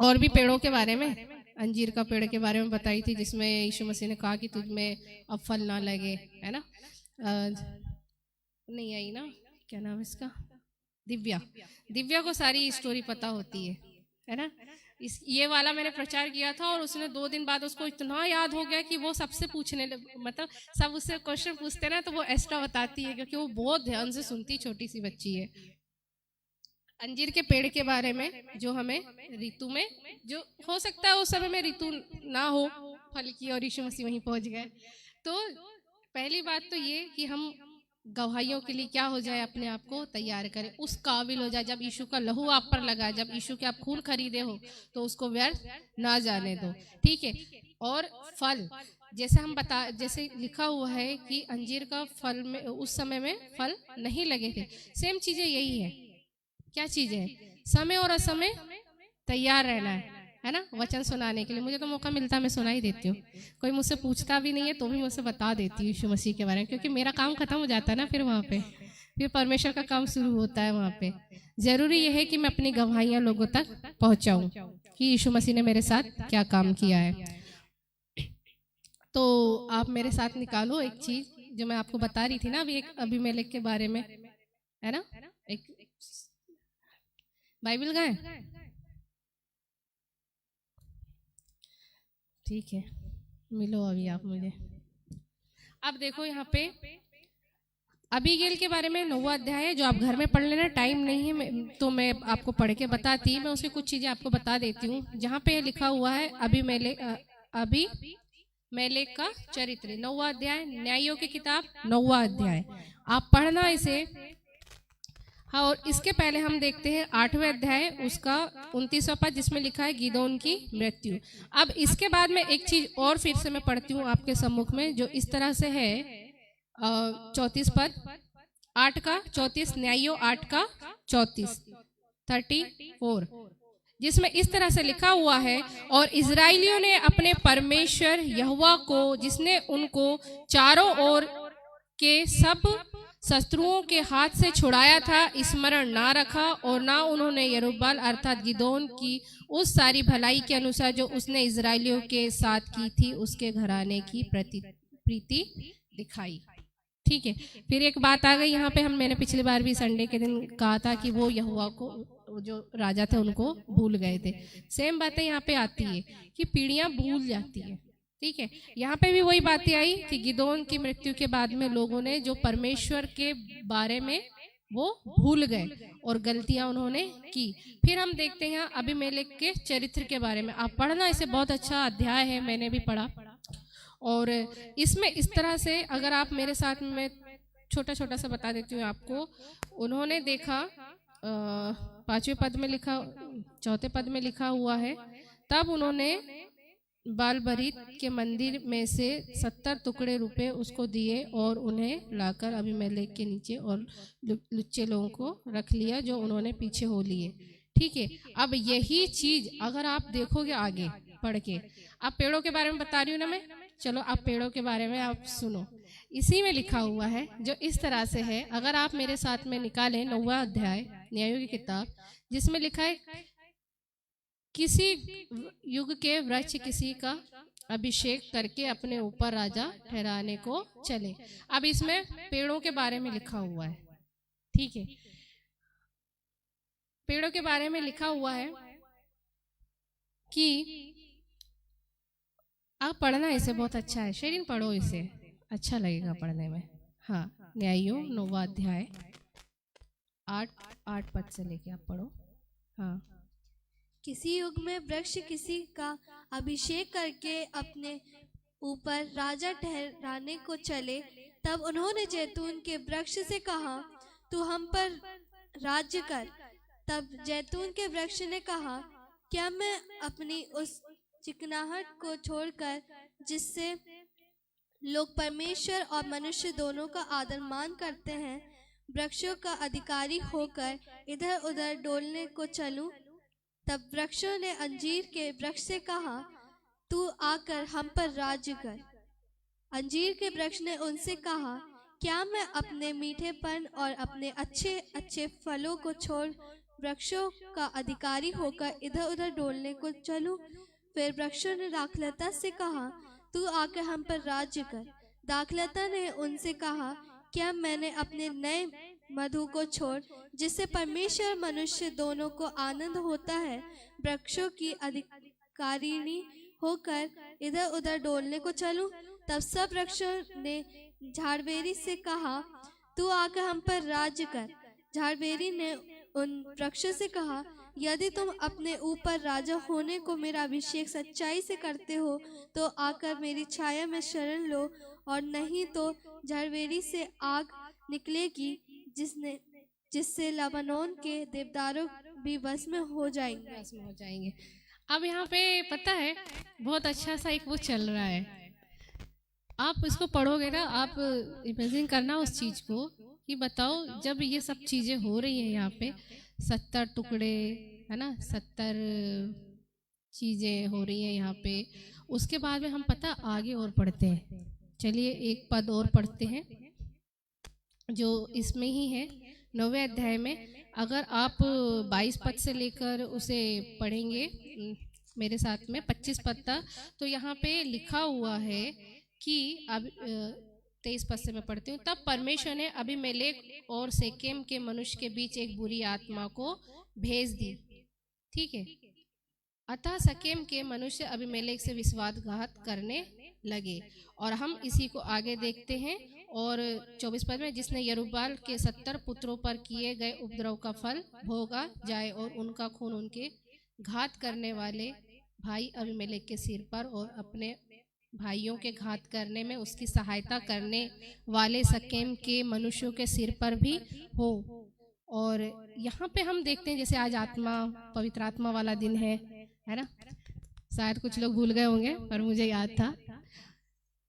और भी पेड़ों के बारे में, अंजीर का पेड़ के बारे में बताई थी, जिसमें यीशु मसीह ने कहा कि तुझ में अब फल ना लगे, है ना, नहीं आई ना, क्या नाम है इसका, दिव्या को सारी स्टोरी पता होती है ना। ये वाला मैंने प्रचार किया था और उसने 2 दिन बाद उसको इतना याद हो गया कि वो सबसे पूछने मतलब सब उससे क्वेश्चन पूछते ना तो वो एक्स्ट्रा बताती है, क्योंकि वो बहुत ध्यान से सुनती, छोटी सी बच्ची है। अंजीर के पेड़ के बारे में, जो हमें ऋतु में, जो हो सकता है उस समय में ऋतु ना हो फल की और यीशु मसीह वहीं पहुंच गए, तो पहली बात तो ये कि हम गवाहियों के लिए क्या हो जाए, अपने आप को तैयार करें, उस काबिल हो जाए। जब यीशु का लहू आप पर लगा, जब यीशु के आप खून खरीदे हो, तो उसको व्यर्थ ना जाने दो, ठीक है। और फल, जैसे लिखा हुआ है कि अंजीर का फल में उस समय में फल नहीं लगे थे, सेम चीजें यही है। क्या चीज है, समय और असमय तैयार रहना है ना, वचन सुनाने के लिए। मुझे तो मौका मिलता है मैं सुना ही देती हूँ, कोई मुझसे पूछता भी नहीं है तो भी मुझसे बता देती हूँ यीशु मसीह के बारे में, क्योंकि मेरा काम खत्म हो जाता है ना, फिर वहाँ पे फिर परमेश्वर का काम शुरू होता है। वहाँ पे जरूरी यह है कि मैं अपनी गवाहियां लोगों तक पहुंचाऊं कि यीशु मसीह ने मेरे साथ क्या काम किया है। तो आप मेरे साथ निकालो एक चीज जो मैं आपको बता रही थी ना अभी, एक अबीमेलेक के बारे में, है ना, एक बाइबल गए, ठीक है, मिलो अभी आप मुझे। अब देखो यहाँ पे अबीगेल के बारे में 9वां अध्याय है, जो आप घर में पढ़ लेना, टाइम नहीं है तो मैं आपको पढ़ के बताती, मैं उसकी कुछ चीजें आपको बता देती हूँ। जहाँ पे लिखा हुआ है मेलेक का चरित्र, 9वां अध्याय, न्यायों की किताब 9वां अध्याय, आप पढ़ना इसे। हाँ, और इसके पहले हम देखते हैं 8वें अध्याय उसका 29वां पद, जिसमें लिखा है गिदोन की मृत्यु। अब इसके बाद में एक चीज और फिर से मैं पढ़ती हूँ आपके सम्मुख में, जो इस तरह से है 34 पद, 8 का 34, न्यायों 8 का 34, 34, जिसमें इस तरह से लिखा हुआ है, और इजराइलियों ने अपने परमेश्वर यहोवा को, जिसने उनको चारों ओर के सब शत्रुओं के हाथ से छुड़ाया था, स्मरण ना रखा, और ना उन्होंने यरूब्बाल अर्थात गिदोन की उस सारी भलाई के अनुसार जो उसने इजराइलियों के साथ की थी, उसके घराने की प्रीति दिखाई। ठीक है, फिर एक बात आ गई यहाँ पे, मैंने पिछली बार भी संडे के दिन कहा था कि वो यहोवा को, जो राजा थे उनको भूल गए थे। सेम बातें यहाँ पे आती है कि पीढ़ियां भूल जाती है। ठीक है, यहाँ पे भी वही बातें आई कि गिदोन की मृत्यु के बाद में लोगों ने जो परमेश्वर के बारे में वो भूल गए और गलतियां उन्होंने की। फिर हम देखते हैं अबीमेलेक के चरित्र के बारे में, आप पढ़ना, इसे बहुत अच्छा अध्याय है, मैंने भी पढ़ा। और इसमें इस तरह से अगर आप मेरे साथ में, छोटा छोटा सा बता देती हूँ आपको। उन्होंने देखा 5वें पद में लिखा, 4थे पद में लिखा हुआ है, तब उन्होंने बालबरीत के मंदिर में से 70 टुकड़े रुपए उसको दिए और उन्हें लाकर अबीमेलेक के नीचे और लुच्चे लोगों को रख लिया जो उन्होंने पीछे हो लिए। ठीक है, अब यही चीज अगर आप देखोगे आगे पढ़ के, आप पेड़ों के बारे में बता रही हूँ ना मैं, चलो आप पेड़ों के बारे में आप सुनो, इसी में लिखा हुआ है जो इस तरह से है। अगर आप मेरे साथ में निकालें 9वां अध्याय न्यायों की किताब, जिसमें लिखा है किसी युग के वृक्ष किसी का अभिषेक करके अपने ऊपर राजा ठहराने को चले। अब इसमें पेड़ों के बारे में लिखा हुआ है। ठीक है, पेड़ों के बारे में लिखा हुआ है कि आप पढ़ना, इसे बहुत अच्छा है, शेरिन पढ़ो, इसे अच्छा लगेगा पढ़ने में। हाँ, न्यायों 9वां अध्याय 8 पद से लेके आप पढ़ो। हाँ, किसी युग में वृक्ष किसी का अभिषेक करके अपने ऊपर राजा ठहराने को चले, तब उन्होंने जैतून के वृक्ष से कहा, तू हम पर राज्य कर। तब जैतून के वृक्ष ने कहा, क्या मैं अपनी उस चिकनाहट को छोड़कर, जिससे लोग परमेश्वर और मनुष्य दोनों का आदर मान करते हैं, वृक्षों का अधिकारी होकर इधर उधर डोलने को चलूं? तब वृक्षों ने अंजीर के वृक्ष से कहा, तू आकर हम पर राज्य कर। अंजीर के वृक्ष ने उनसे कहा, क्या मैं अपने मीठेपन और अपने अच्छे अच्छे फलों को छोड़ वृक्षों का अधिकारी होकर इधर उधर डोलने को चलूं? फिर वृक्षों ने दाखलता से कहा, तू आकर हम पर राज्य कर। दाखलता ने उनसे कहा, क्या मैंने अपने नए मधु को छोड़, जिससे परमेश्वर और मनुष्य दोनों को आनंद होता है, वृक्षों की अधिकारिणी होकर इधर उधर डोलने को चलूं? तब सब वृक्षों ने झाड़बेरी से कहा, तू आकर हम पर राज्य कर। झाड़बेरी ने उन वृक्षों से कहा, यदि तुम अपने ऊपर राजा होने को मेरा अभिषेक सच्चाई से करते हो, तो आकर मेरी छाया में शरण लो, और नहीं तो झाड़बेरी से आग निकलेगी, जिससे लबानोन के देवदारों भी बस में हो जाएंगे। अब यहाँ पे पता है बहुत अच्छा सा एक वो चल रहा है, आप इसको पढ़ोगे ना, आप इमेजिन करना उस चीज को कि बताओ जब ये सब चीजें हो रही है यहाँ पे, 70 टुकड़े है ना, 70 चीजें हो रही है यहाँ पे। उसके बाद में हम पता आगे और पढ़ते हैं, चलिए एक पद और पढ़ते हैं जो इसमें ही है 9वें अध्याय में। अगर आप 22 पद से लेकर उसे पढ़ेंगे मेरे साथ में, 25 पद तक, तो यहाँ पे लिखा हुआ है कि अब 23 पद से मैं पढ़ती हूँ। तब परमेश्वर ने अबीमेलेक और सेकेम के मनुष्य के बीच एक बुरी आत्मा को भेज दी। ठीक है, अतः सेकेम के मनुष्य अबीमेलेक से विश्वासघात करने लगे। और हम इसी को आगे देखते हैं। और 24 पद में, जिसने यरूब्बाल के 70 पुत्रों पर किए गए उपद्रव का फल भोगा जाए, और उनका खून उनके घात करने वाले भाई अबीमेलेक के सिर पर और अपने भाइयों के घात करने में उसकी सहायता करने वाले सकेम के मनुष्यों के सिर पर भी हो। और यहाँ पे हम देखते हैं जैसे आज आत्मा पवित्र आत्मा वाला दिन है ना, शायद कुछ लोग भूल गए होंगे पर मुझे याद था।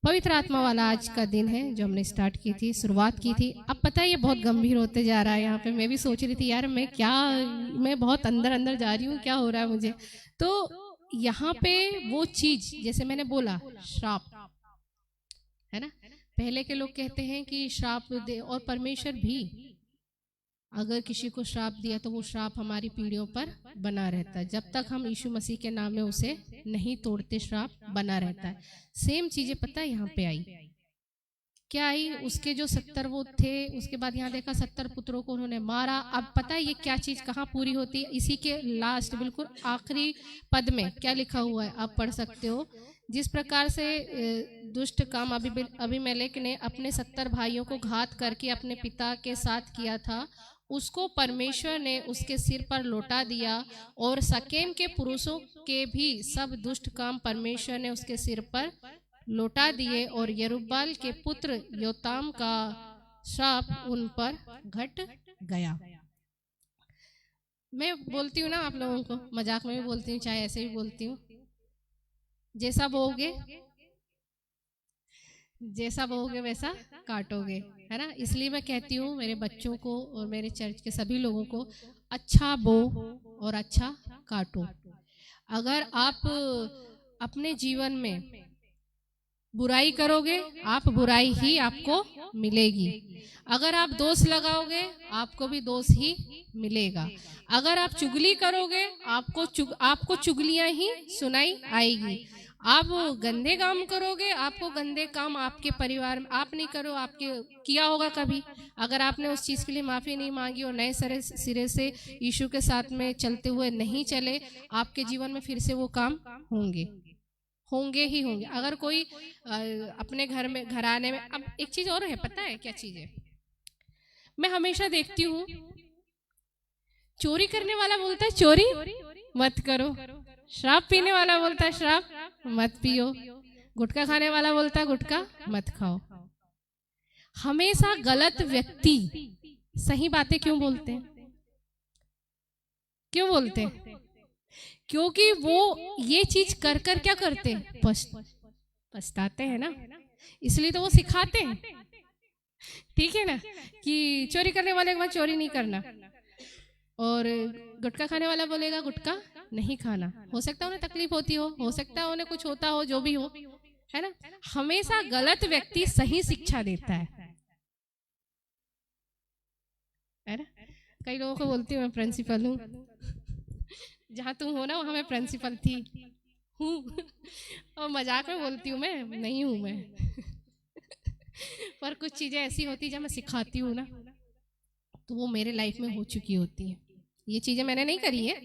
पवित्र आत्मा वाला आज का दिन है जो हमने स्टार्ट की थी, शुरुआत की थी। अब पता है ये बहुत गंभीर होते जा रहा है। यहाँ पे मैं भी सोच रही थी यार मैं बहुत अंदर अंदर जा रही हूँ, क्या हो रहा है मुझे। तो यहाँ पे वो चीज जैसे मैंने बोला श्राप है ना, पहले के लोग कहते हैं कि श्राप दे, और परमेश्वर भी अगर किसी को श्राप दिया तो वो श्राप हमारी पीढ़ियों पर बना रहता है। जब तक हम यीशु मसीह के नाम में उसे नहीं तोड़ते श्राप बना रहता है। सेम चीजें पता है यहाँ पे आई, क्या आई, उसके जो 70 वो थे, उसके बाद यहाँ देखा 70 पुत्रों को उन्होंने मारा। अब पता है ये क्या चीज कहाँ पूरी होती है, इसी के लास्ट बिल्कुल आखिरी पद में क्या लिखा हुआ है, आप पढ़ सकते हो। जिस प्रकार से दुष्ट काम अबीमेलेक ने अपने 70 भाइयों को घात करके अपने पिता के साथ किया था, उसको परमेश्वर ने उसके सिर पर लौटा दिया। और सकेम के पुरुषों के भी सब दुष्ट काम परमेश्वर ने उसके सिर पर लौटा दिए, और यरूब्बाल के पुत्र योताम का श्राप उन पर घट गया। मैं बोलती हूँ ना आप लोगों को, मजाक में भी बोलती हूँ चाहे ऐसे भी बोलती हूँ, जैसा बोओगे वैसा काटोगे, है ना। इसलिए मैं कहती हूँ मेरे बच्चों को और मेरे चर्च के सभी लोगों को, अच्छा बो और अच्छा काटो। अगर आप अपने जीवन में बुराई करोगे, आप बुराई ही आपको मिलेगी। अगर आप दोष लगाओगे, आपको भी दोष ही मिलेगा। अगर आप चुगली करोगे, आपको चुगलियां ही सुनाई आएगी। आप गंदे काम करोगे, आपको गंदे काम आपके परिवार में, आप नहीं करो, आपके किया होगा कभी। अगर आपने उस चीज़ के लिए माफ़ी नहीं मांगी और नए सिरे से यीशु के साथ में चलते हुए नहीं चले, आपके जीवन में फिर से वो काम होंगे ही होंगे। अगर कोई अपने घराने में, अब एक चीज़ और है, पता है क्या चीज़ है, मैं हमेशा देखती हूँ चोरी करने वाला बोलता है चोरी मत करो, शराब पीने वाला बोलता है शराब मत पियो, गुटखा खाने वाला बोलता है गुटखा मत खाओ। हमेशा गलत व्यक्ति सही बातें क्यों बोलते हैं? क्योंकि वो ये चीज कर क्या करते हैं, पछताते हैं ना, इसलिए तो वो सिखाते हैं, ठीक है ना, कि चोरी करने वाले के बाद चोरी नहीं करना, और गुटखा खाने वाला बोलेगा गुटखा नहीं खाना। हो सकता है उन्हें तकलीफ होती हो सकता है उन्हें कुछ होता हो, जो भी हो, है ना। हमेशा गलत व्यक्ति सही शिक्षा देता है ना। कई लोगों को बोलती हूँ मैं प्रिंसिपल हूँ, जहाँ तुम हो ना वहाँ मैं प्रिंसिपल हूँ और मजाक में बोलती हूँ मैं नहीं हूँ मैं पर कुछ चीजें ऐसी होती जब मैं सिखाती हूँ ना, तो वो मेरे लाइफ में हो चुकी होती है। ये चीजें मैंने नहीं करी है,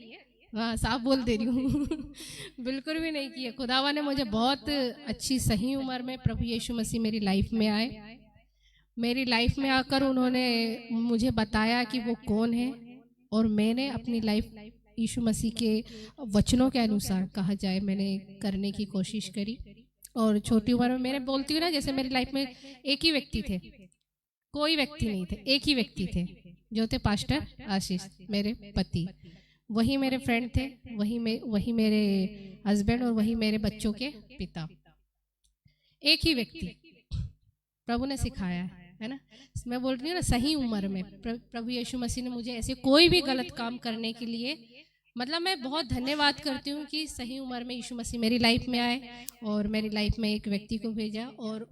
हाँ साफ बोल दे रही हूँ बिल्कुल भी नहीं की है। खुदावा ने मुझे बहुत अच्छी सही उम्र में प्रभु यीशु मसीह मेरी लाइफ में आए। मेरी लाइफ में आकर उन्होंने मुझे बताया कि वो कौन है, और मैंने अपनी लाइफ यीशु मसीह के वचनों के अनुसार कहा जाए मैंने करने की कोशिश करी। और छोटी उम्र में मैंने बोलती हूँ ना, जैसे मेरी लाइफ में एक ही व्यक्ति थे, कोई व्यक्ति नहीं थे, एक ही व्यक्ति थे जो थे पास्टर आशीष, मेरे पति। वही मेरे फ्रेंड थे, वही मेरे हस्बैंड और वही मेरे बच्चों के पिता। एक ही व्यक्ति प्रभु ने सिखाया है ना। मैं बोल रही हूँ ना, सही उम्र में प्रभु यीशु मसीह ने मुझे ऐसे कोई भी गलत काम करने के लिए, मतलब मैं बहुत धन्यवाद करती हूँ कि सही उम्र में यीशु मसीह मेरी लाइफ में आए और मेरी लाइफ में एक व्यक्ति को भेजा, और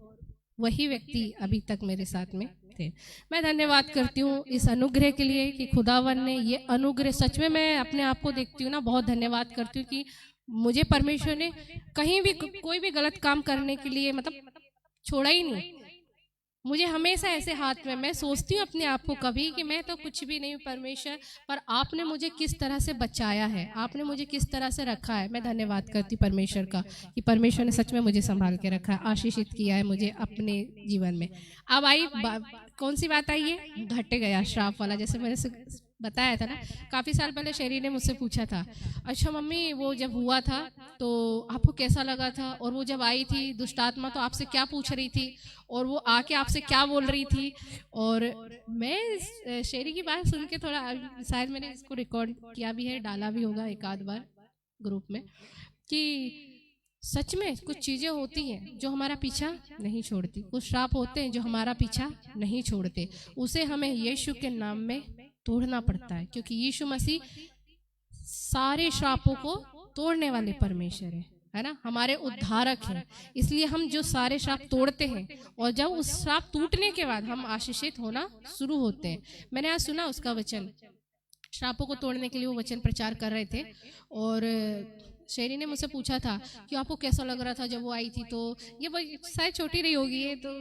वही व्यक्ति अभी तक मेरे साथ में थे। मैं धन्यवाद करती हूँ इस अनुग्रह के लिए कि खुदावन ने ये अनुग्रह, सच में मैं अपने आप को देखती हूँ ना, बहुत धन्यवाद करती हूँ कि मुझे परमेश्वर ने कहीं भी कोई भी गलत काम करने के लिए मतलब छोड़ा ही नहीं। मुझे हमेशा ऐसे हाथ में, मैं सोचती हूँ अपने आप को कभी कि मैं तो कुछ भी नहीं हूँ परमेश्वर, पर आपने मुझे किस तरह से बचाया है, आपने मुझे किस तरह से रखा है। मैं धन्यवाद करती हूँ परमेश्वर का कि परमेश्वर ने सच में मुझे संभाल के रखा है, आशीषित किया है मुझे अपने जीवन में। अब आई कौन सी बात आई है, घट गया श्राप वाला। जैसे मैंने बताया था ना, काफ़ी साल पहले शेरी ने मुझसे पूछा था, अच्छा मम्मी वो जब हुआ था तो आपको कैसा लगा था, और वो जब आई थी दुष्ट आत्मा तो आपसे क्या पूछ रही थी, और वो आके आपसे क्या बोल रही थी। और मैं इस शेरी की बात सुन के थोड़ा, शायद मैंने इसको रिकॉर्ड किया भी है, डाला भी होगा एक आध बार ग्रुप में, कि सच में कुछ चीजें होती हैं जो हमारा पीछा नहीं छोड़ती, कुछ श्राप होते हैं जो हमारा पीछा नहीं छोड़ते, उसे हमें यीशु के नाम में तोड़ना पड़ता है, क्योंकि यीशु मसीह सारे श्रापों को तोड़ने वाले परमेश्वर है ना, हमारे उद्धारक हैं। इसलिए हम जो सारे श्राप तोड़ते हैं, और जब उस श्राप टूटने के बाद हम आशीषित होना शुरू होते हैं। मैंने आज सुना उसका वचन, श्रापों को तोड़ने के लिए वो वचन प्रचार कर रहे थे, और शेरी ने मुझसे पूछा था कि आपको कैसा लग रहा था जब वो आई थी। तो ये शायद छोटी रही होगी, ये तो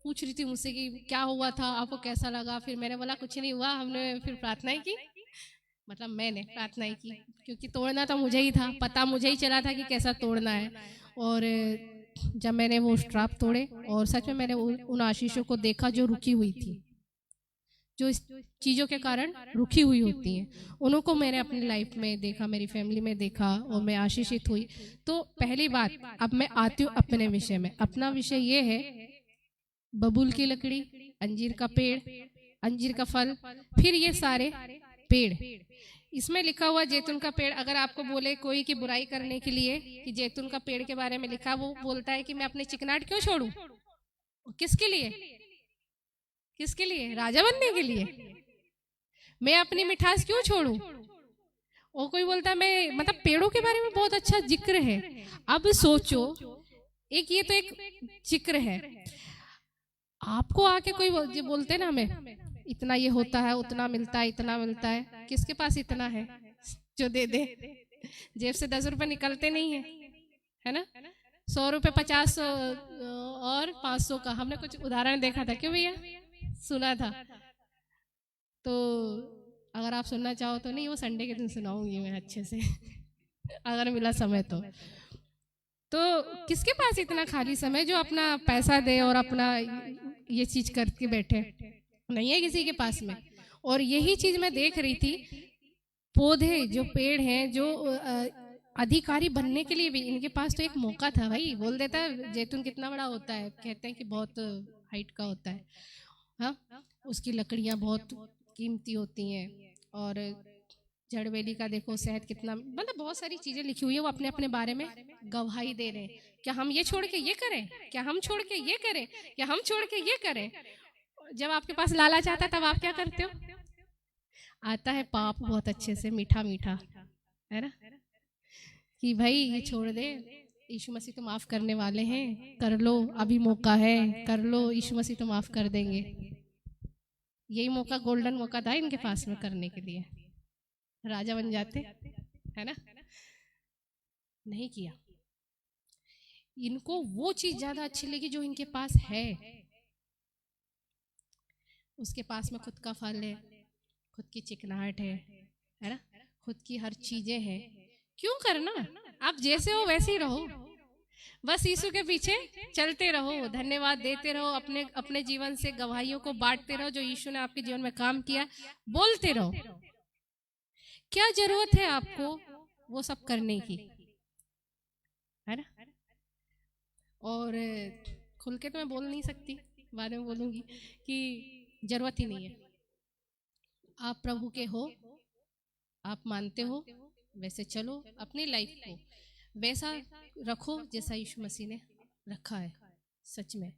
पूछ रही थी मुझसे कि क्या हुआ था, आपको कैसा लगा। फिर मैंने बोला कुछ नहीं हुआ, हमने फिर प्रार्थना की, मतलब मैंने प्रार्थना की, क्योंकि तोड़ना तो मुझे ही था, पता मुझे ही चला था कि कैसा तोड़ना है। और जब मैंने वो श्राप तोड़े, और सच में मैंने उन आशीषों को देखा जो रुकी हुई थी, जो इस चीज़ों के कारण रुकी हुई होती हैं, उनको मैंने अपनी लाइफ में देखा, मेरी फैमिली में देखा, और मैं आशीषित हुई। तो पहली बात, अब मैं आती हूँ अपने विषय में। अपना विषय ये है, बबूल की लकड़ी, अंजीर का पेड़, अंजीर का फल, फिर ये सारे पेड़। इसमें लिखा हुआ जैतून का पेड़। अगर आपको बोले कोई की बुराई करने के लिए कि जैतून का पेड़ के बारे में लिखा, वो बोलता है कि मैं अपनी चिकनाहट क्यों छोड़ूं? किसके लिए? किसके लिए? राजा बनने के लिए। मैं अपनी मिठास क्यों छोड़ूं? और कोई बोलता है मैं, मतलब पेड़ों के बारे में बहुत अच्छा जिक्र है। अब सोचो, एक ये तो एक जिक्र है, आपको आके कोई बोलते ना हमें इतना ये होता है, उतना मिलता है, इतना मिलता है, किसके पास इतना है जो दे दे? जेब से 10 रुपए निकलते नहीं है ना? 100 रुपए, 50 और 500 का हमने कुछ उदाहरण देखा था, क्यों भैया? सुना था। तो अगर आप सुनना चाहो तो, नहीं वो संडे के दिन सुनाऊंगी मैं अच्छे से अगर मिला समय तो किसके पास इतना खाली समय जो अपना पैसा दे और अपना ये चीज करके बैठे? नहीं है किसी के पास में। और यही चीज मैं देख रही थी, पौधे जो पेड़ हैं, जो अधिकारी बनने के लिए भी इनके पास तो एक मौका था भाई। बोल देता है जैतून कितना बड़ा होता है, कहते हैं कि बहुत हाइट का होता है, हाँ, उसकी लकड़ियां बहुत कीमती होती हैं। और जड़बेली का देखो शहद कितना, मतलब बहुत सारी चीजें लिखी हुई है, वो अपने अपने बारे में गवाही दे रहे हैं। क्या हम ये छोड़ के ये करें? क्या हम छोड़ के ये करें? क्या हम छोड़ के ये करें? जब आपके पास लालच आता है तब आप क्या करते हो? आता है पाप बहुत अच्छे से, मीठा मीठा, है ना, कि भाई ये छोड़ दे, यीशु मसीह तो माफ करने वाले हैं, कर लो, अभी मौका है, कर लो, यीशु मसीह तो माफ कर देंगे। यही मौका, गोल्डन मौका था इनके पास में करने के लिए, राजा बन जाते, है ना? नहीं किया। इनको वो चीज ज्यादा अच्छी लगी जो इनके पास है। उसके पास में खुद का फल है, खुद की चिकनाहट है ना, खुद की हर चीजें हैं। क्यों करना? आप जैसे हो वैसे ही रहो, बस यीशु के पीछे चलते रहो, धन्यवाद देते रहो, अपने अपने जीवन से गवाहियों को बांटते रहो, जो यीशु ने आपके जीवन में काम किया बोलते रहो। क्या जरूरत है आपको वो सब करने की, है ना? और खुल के तो मैं बोल नहीं सकती, बाद में बोलूंगी कि जरूरत ही नहीं है। आप प्रभु के हो, आप मानते हो, वैसे चलो, अपनी लाइफ को वैसा रखो जैसा यीशु मसीह ने रखा है, सच में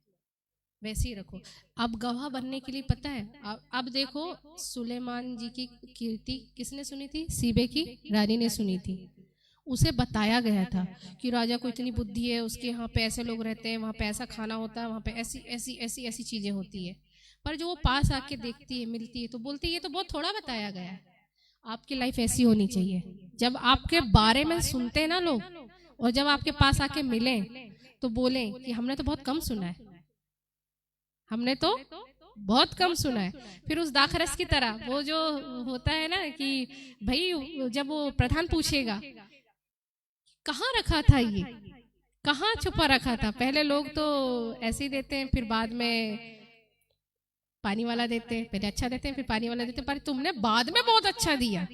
वैसे ही रखो। अब गवाह बनने के लिए पता है, अब देखो सुलेमान जी की कीर्ति किसने सुनी थी? सीबे की रानी ने सुनी थी। उसे बताया गया था कि राजा को इतनी बुद्धि है, उसके यहाँ पे ऐसे लोग रहते हैं, वहाँ पे ऐसा खाना होता है, वहाँ पे ऐसी ऐसी ऐसी ऐसी चीजें होती है। पर जो वो पास आके देखती है, मिलती है, तो बोलती है ये तो बहुत थोड़ा बताया गया है, आपकी लाइफ ऐसी होनी चाहिए। जब आपके बारे में सुनते हैं ना लोग, और जब आपके पास आके मिले तो बोले कि हमने तो बहुत कम सुना है, हमने तो बहुत कम सुना है। फिर उस दाखरस की तरह वो जो होता है ना कि भाई जब वो प्रधान पूछेगा कहाँ रखा था, ये कहाँ छुपा रखा था। पहले लोग तो ऐसे ही देते हैं, फिर बाद में पानी वाला देते हैं, पहले अच्छा देते हैं फिर पानी वाला देते हैं, पर तुमने बाद में बहुत अच्छा दिया।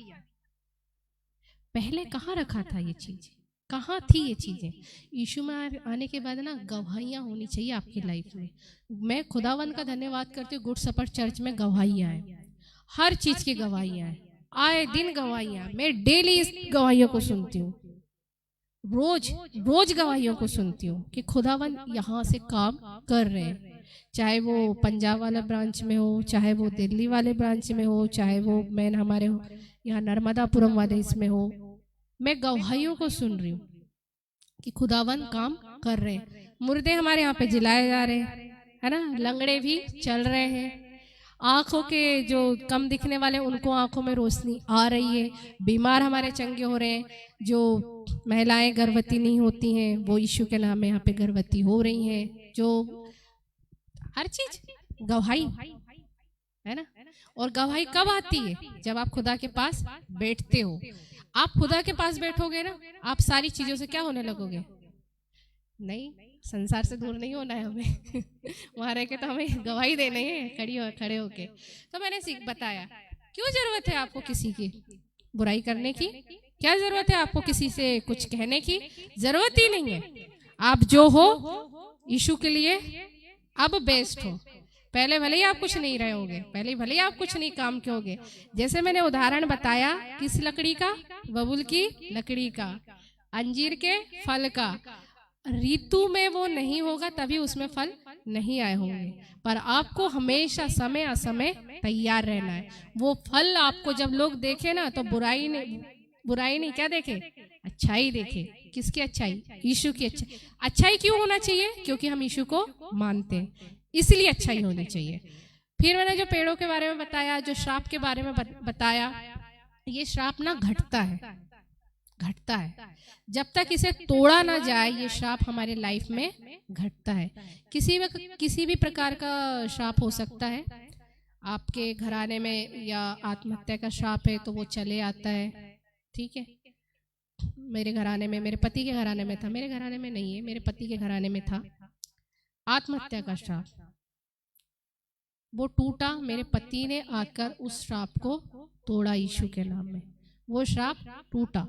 पहले कहाँ रखा था ये चीज, कहाँ थी ये चीज़ें? यीशु में आने के बाद ना गवाहियाँ होनी चाहिए आपकी लाइफ में। मैं खुदावन का धन्यवाद करती हूँ, गुड शपर्ड चर्च में गवाहियाँ हैं, हर चीज़ की गवाहियाँ हैं, आए दिन गवाहियाँ। मैं डेली इस गवाहियों को सुनती हूँ, रोज रोज गवाहियों को सुनती हूँ कि खुदावन यहाँ से काम कर रहे हैं, चाहे वो पंजाब वाला ब्रांच में हो, चाहे वो दिल्ली वाले ब्रांच में हो, चाहे वो मैन हमारे यहाँ नर्मदापुरम वाले इसमें हो। मैं गवाहियों को सुन रही हूँ कि खुदावन काम कर रहे हैं। मुर्दे हमारे यहाँ पे जिलाए जा रहे हैं, है ना, लंगड़े भी चल रहे हैं, आंखों के जो कम दिखने वाले उनको आंखों में रोशनी आ रही है, बीमार हमारे चंगे हो रहे हैं, जो महिलाएं गर्भवती नहीं होती हैं वो यीशु के नाम में यहाँ पे गर्भवती हो रही हैं, जो हर चीज गवाही है ना। और गवाही कब आती है? जब आप खुदा के पास बैठते हो। आप खुदा के पास बैठोगे ना, आप सारी चीजों से क्या होने लगोगे? नहीं, संसार से दूर नहीं होना है हमें वहां रह के तो हमें गवाही देनी है खड़े होके। तो मैंने बताया क्यों जरूरत है आपको किसी की बुराई करने की, क्या जरूरत है आपको किसी से कुछ कहने की? जरूरत ही नहीं है। आप जो हो यीशु के लिए अब बेस्ट हो। पहले भले ही आप कुछ नहीं रहे होगे, पहले भले ही आप कुछ नहीं काम के होगे। जैसे मैंने उदाहरण बताया, किस लकड़ी का? बबूल की लकड़ी का, अंजीर के फल का। ऋतु में वो नहीं होगा तभी उसमें फल नहीं आए होंगे, पर आपको हमेशा समय असमय तैयार रहना है। वो फल आपको जब लोग देखे ना तो बुराई नहीं क्या देखे? अच्छाई देखे। किसकी अच्छाई? यीशु की अच्छाई। अच्छाई क्यों होना चाहिए? क्योंकि हम यीशु को मानते हैं, इसलिए अच्छाई होनी चाहिए। फिर मैंने जो पेड़ों के बारे में बताया, जो श्राप के बारे में बताया, ये श्राप ना घटता है जब तक इसे तोड़ा ना जाए। ये श्राप हमारे लाइफ में घटता है। किसी भी प्रकार का श्राप हो सकता है। आपके घराने में या आत्महत्या का श्राप है तो वो चले आता है, ठीक है। मेरे घराने में, मेरे पति के घराने में था, मेरे घराने में नहीं है, मेरे पति के घराने में था आत्महत्या का श्राप। वो टूटा, मेरे पति ने आकर उस श्राप को तोड़ा यीशु के नाम में। वो श्राप टूटा।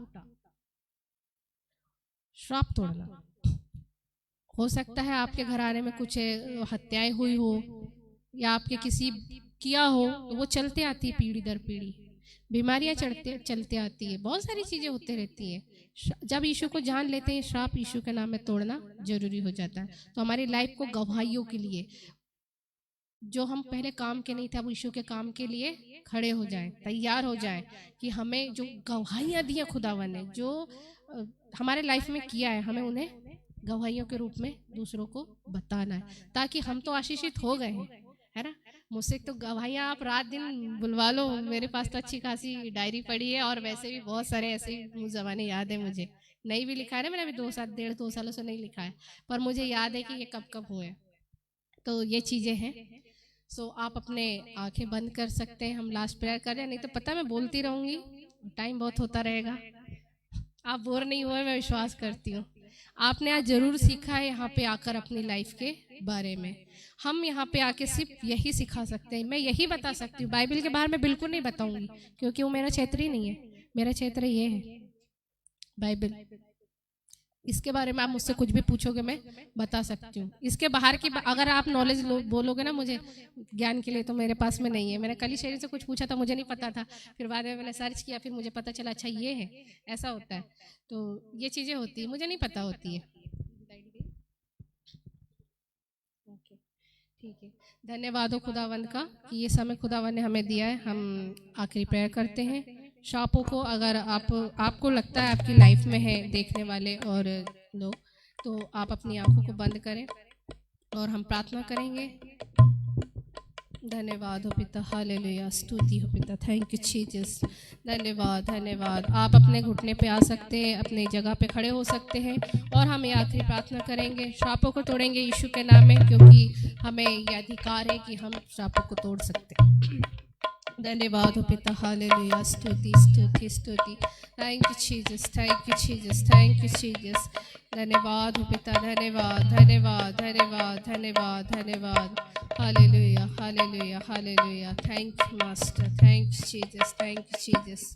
श्राप तोड़ना हो सकता है आपके घराने में कुछ हत्याएं हुई हो या आपके किसी किया हो, तो वो चलते आती है पीढ़ी दर पीढ़ी। बीमारियां चलते आती है, बहुत सारी चीजें होते रहती है। जब यीशु को जान लेते हैं, श्राप यीशु के नाम में तोड़ना जरूरी हो जाता है। तो हमारी लाइफ को गवाहियों के लिए, जो हम पहले काम के नहीं थे, अब यीशु के काम के लिए खड़े हो जाएं, तैयार हो जाएं कि हमें जो गवाहियां दी है खुदावन ने, जो हमारे लाइफ में किया है, हमें उन्हें गवाहियों के रूप में दूसरों को बताना है, ताकि हम तो आशीषित हो गए हैं, है ना। मुझसे तो गवाहियां आप रात दिन बुलवा लो, मेरे पास तो अच्छी खासी डायरी पड़ी है, और वैसे भी बहुत सारे ऐसे ज़माने याद है मुझे। नहीं भी लिखा है ना मैंने, अभी 2 सालों से नहीं लिखा है, पर मुझे याद है कि ये कब कब हुए। तो ये चीज़ें हैं। सो आप अपने आंखें बंद कर सकते हैं, हम लास्ट प्रेयर कर रहे हैं। नहीं तो पता मैं बोलती रहूँगी, टाइम बहुत होता रहेगा। आप बोर नहीं हुए, मैं विश्वास करती हूँ। आपने आज जरूर सीखा है यहाँ पे आकर अपनी लाइफ के बारे में। हम यहाँ पे आके सिर्फ यही सिखा सकते हैं, मैं यही बता सकती हूँ। बाइबल के बारे में बिल्कुल नहीं बताऊंगी, क्योंकि वो मेरा क्षेत्र ही नहीं है। मेरा क्षेत्र ये है बाइबल। इसके बारे में आप मुझसे कुछ भी पूछोगे मैं बता सकती हूँ। इसके बाहर की अगर आप नॉलेज बोलोगे ना मुझे ज्ञान के लिए, तो मेरे पास में नहीं है। मैंने कल ही शरीर से कुछ पूछा था, मुझे नहीं पता था, फिर बाद में मैंने सर्च किया, फिर मुझे पता चला अच्छा ये है, ऐसा होता है। तो ये चीज़ें होती है, मुझे नहीं पता होती है। ठीक है, धन्यवाद हो खुदावंद का कि ये समय खुदावंद ने हमें दिया है। हम आखिरी प्रेयर करते हैं। श्रापों को अगर आपको लगता है आपकी लाइफ में है देखने वाले और लोग, तो आप अपनी आंखों को बंद करें और हम प्रार्थना करेंगे। धन्यवाद हो पिता, हालेलुया, स्तुति हो पिता, थैंक यू जीसस। धन्यवाद धन्यवाद। आप अपने घुटने पे आ सकते हैं, अपनी जगह पे खड़े हो सकते हैं, और हम ये आखिरी प्रार्थना करेंगे। श्रापों को तोड़ेंगे यीशु के नाम में, क्योंकि हमें ये अधिकार है कि हम श्रापों को तोड़ सकते हैं। धन्यवाद हो पिता, हालेलुया, स्तुति स्तुति स्तुति। Thank you Jesus, thank you Jesus, thank you Jesus. धन्यवाद हो पिता, धन्यवाद धन्यवाद धन्यवाद धन्यवाद धन्यवाद। Hallelujah hallelujah hallelujah. Thank you master, thank you Jesus, thank you Jesus.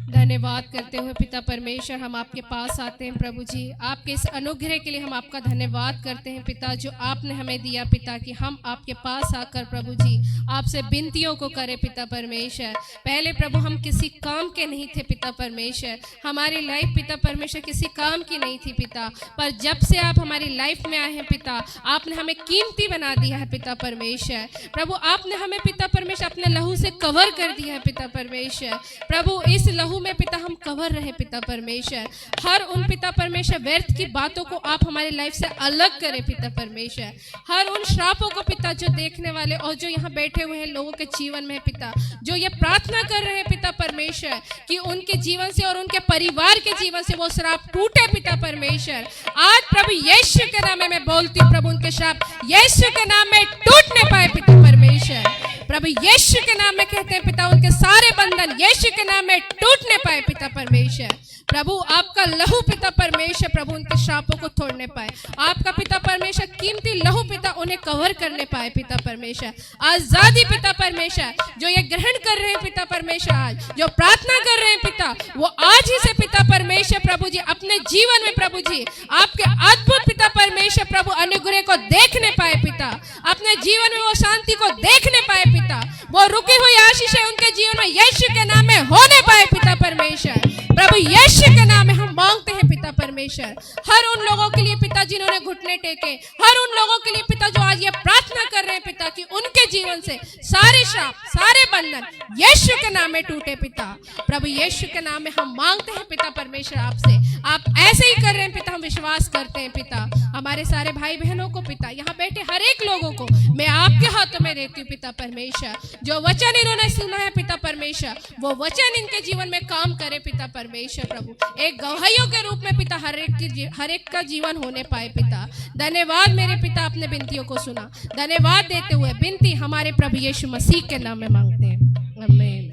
धन्यवाद करते हुए पिता परमेश्वर हम आपके पास आते हैं प्रभु जी। आपके इस अनुग्रह के लिए हम आपका धन्यवाद करते हैं पिता, जो आपने हमें दिया पिता, कि हम आपके पास आकर प्रभु जी आपसे विनतियों को करें पिता परमेश्वर। पहले प्रभु हम किसी काम के नहीं थे पिता परमेश्वर, हमारी लाइफ पिता परमेश्वर किसी काम की नहीं थी पिता, पर जब से आप हमारी लाइफ में आए हैं पिता, आपने हमें कीमती बना दिया है पिता परमेश्वर। प्रभु आपने हमें पिता परमेश्वर अपने लहू से कवर कर दिया है पिता परमेश्वर। प्रभु इस लहू में पिता हम कवर रहे पिता परमेश्वर। हर उन पिता परमेश्वर व्यर्थ की बातों को आप हमारी लाइफ से अलग करें पिता परमेश्वर। हर उन श्रापों को पिता जो देखने वाले और जो यहाँ बैठे हुए हैं लोगों के जीवन में पिता, जो ये प्रार्थना कर रहे हैं पिता परमेश्वर कि उनके जीवन से और उनके परिवार के जीवन से वो श्राप टूटे पिता परमेश्वर। आज प्रभु यीशु के नाम में मैं बोलती हूँ प्रभु उनके श्राप यीशु के नाम में टूटने पाए पिता परमेश्वर। प्रभु यीशु के नाम में कहते हैं पिता उनके सारे बंधन यीशु के नाम में टूटने पाए पिता परमेश्वर। प्रभु आपका लहू पिता परमेश्वर प्रभु उनके श्रापों को तोड़ने पाए। आपका पिता परमेश्वर कीमती लहू पिता उन्हें कवर करने पाए पिता परमेश्वर। आजादी पिता परमेश्वर जो ये ग्रहण कर रहे हैं पिता परमेश्वर, आज जो प्रार्थना कर रहे हैं पिता, वो आज ही से पिता परमेश्वर प्रभु जी अपने जीवन में प्रभु जी आपके अद्भुत पिता परमेश्वर प्रभु अनुग्रह को देखने पाए पिता, अपने जीवन में वो शांति को देखने पाए पिता, वो रुकी हुई आशीष है उनके जीवन में यीशु के नाम में होने पाए पिता परमेश्वर। प्रभु यीशु के नाम में हम मांगते हैं पिता परमेश्वर। हर उन लोगों के लिए पिता जिन्होंने घुटने टेके, हर उन लोगों के लिए पिता जो आज ये प्रार्थना कर रहे हैं पिता कि उनके जीवन से सारे श्राप सारे बंधन यीशु के नाम में टूटे पिता। प्रभु यीशु के नाम में हम मांगते हैं पिता परमेश्वर आपसे, आप ऐसे ही कर रहे हैं पिता, हम विश्वास करते हैं पिता। हमारे सारे भाई बहनों को पिता, यहाँ बैठे हर एक लोगों को मैं आपके हाथों में देती हूँ पिता परमेश्वर। जो वचन इन्होंने सुना है पिता परमेश्वर, वो वचन इनके जीवन में काम करे पिता परमेश्वर। प्रभु एक गवाहियों के रूप में पिता हर एक का जीवन होने पाए पिता। धन्यवाद मेरे पिता, अपने विनतियों को सुना। धन्यवाद देते हुए विनती हमारे प्रभु यीशु मसीह के नाम में मांगते हैं, आमीन।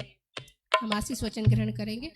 हम आशीष वचन ग्रहण करेंगे।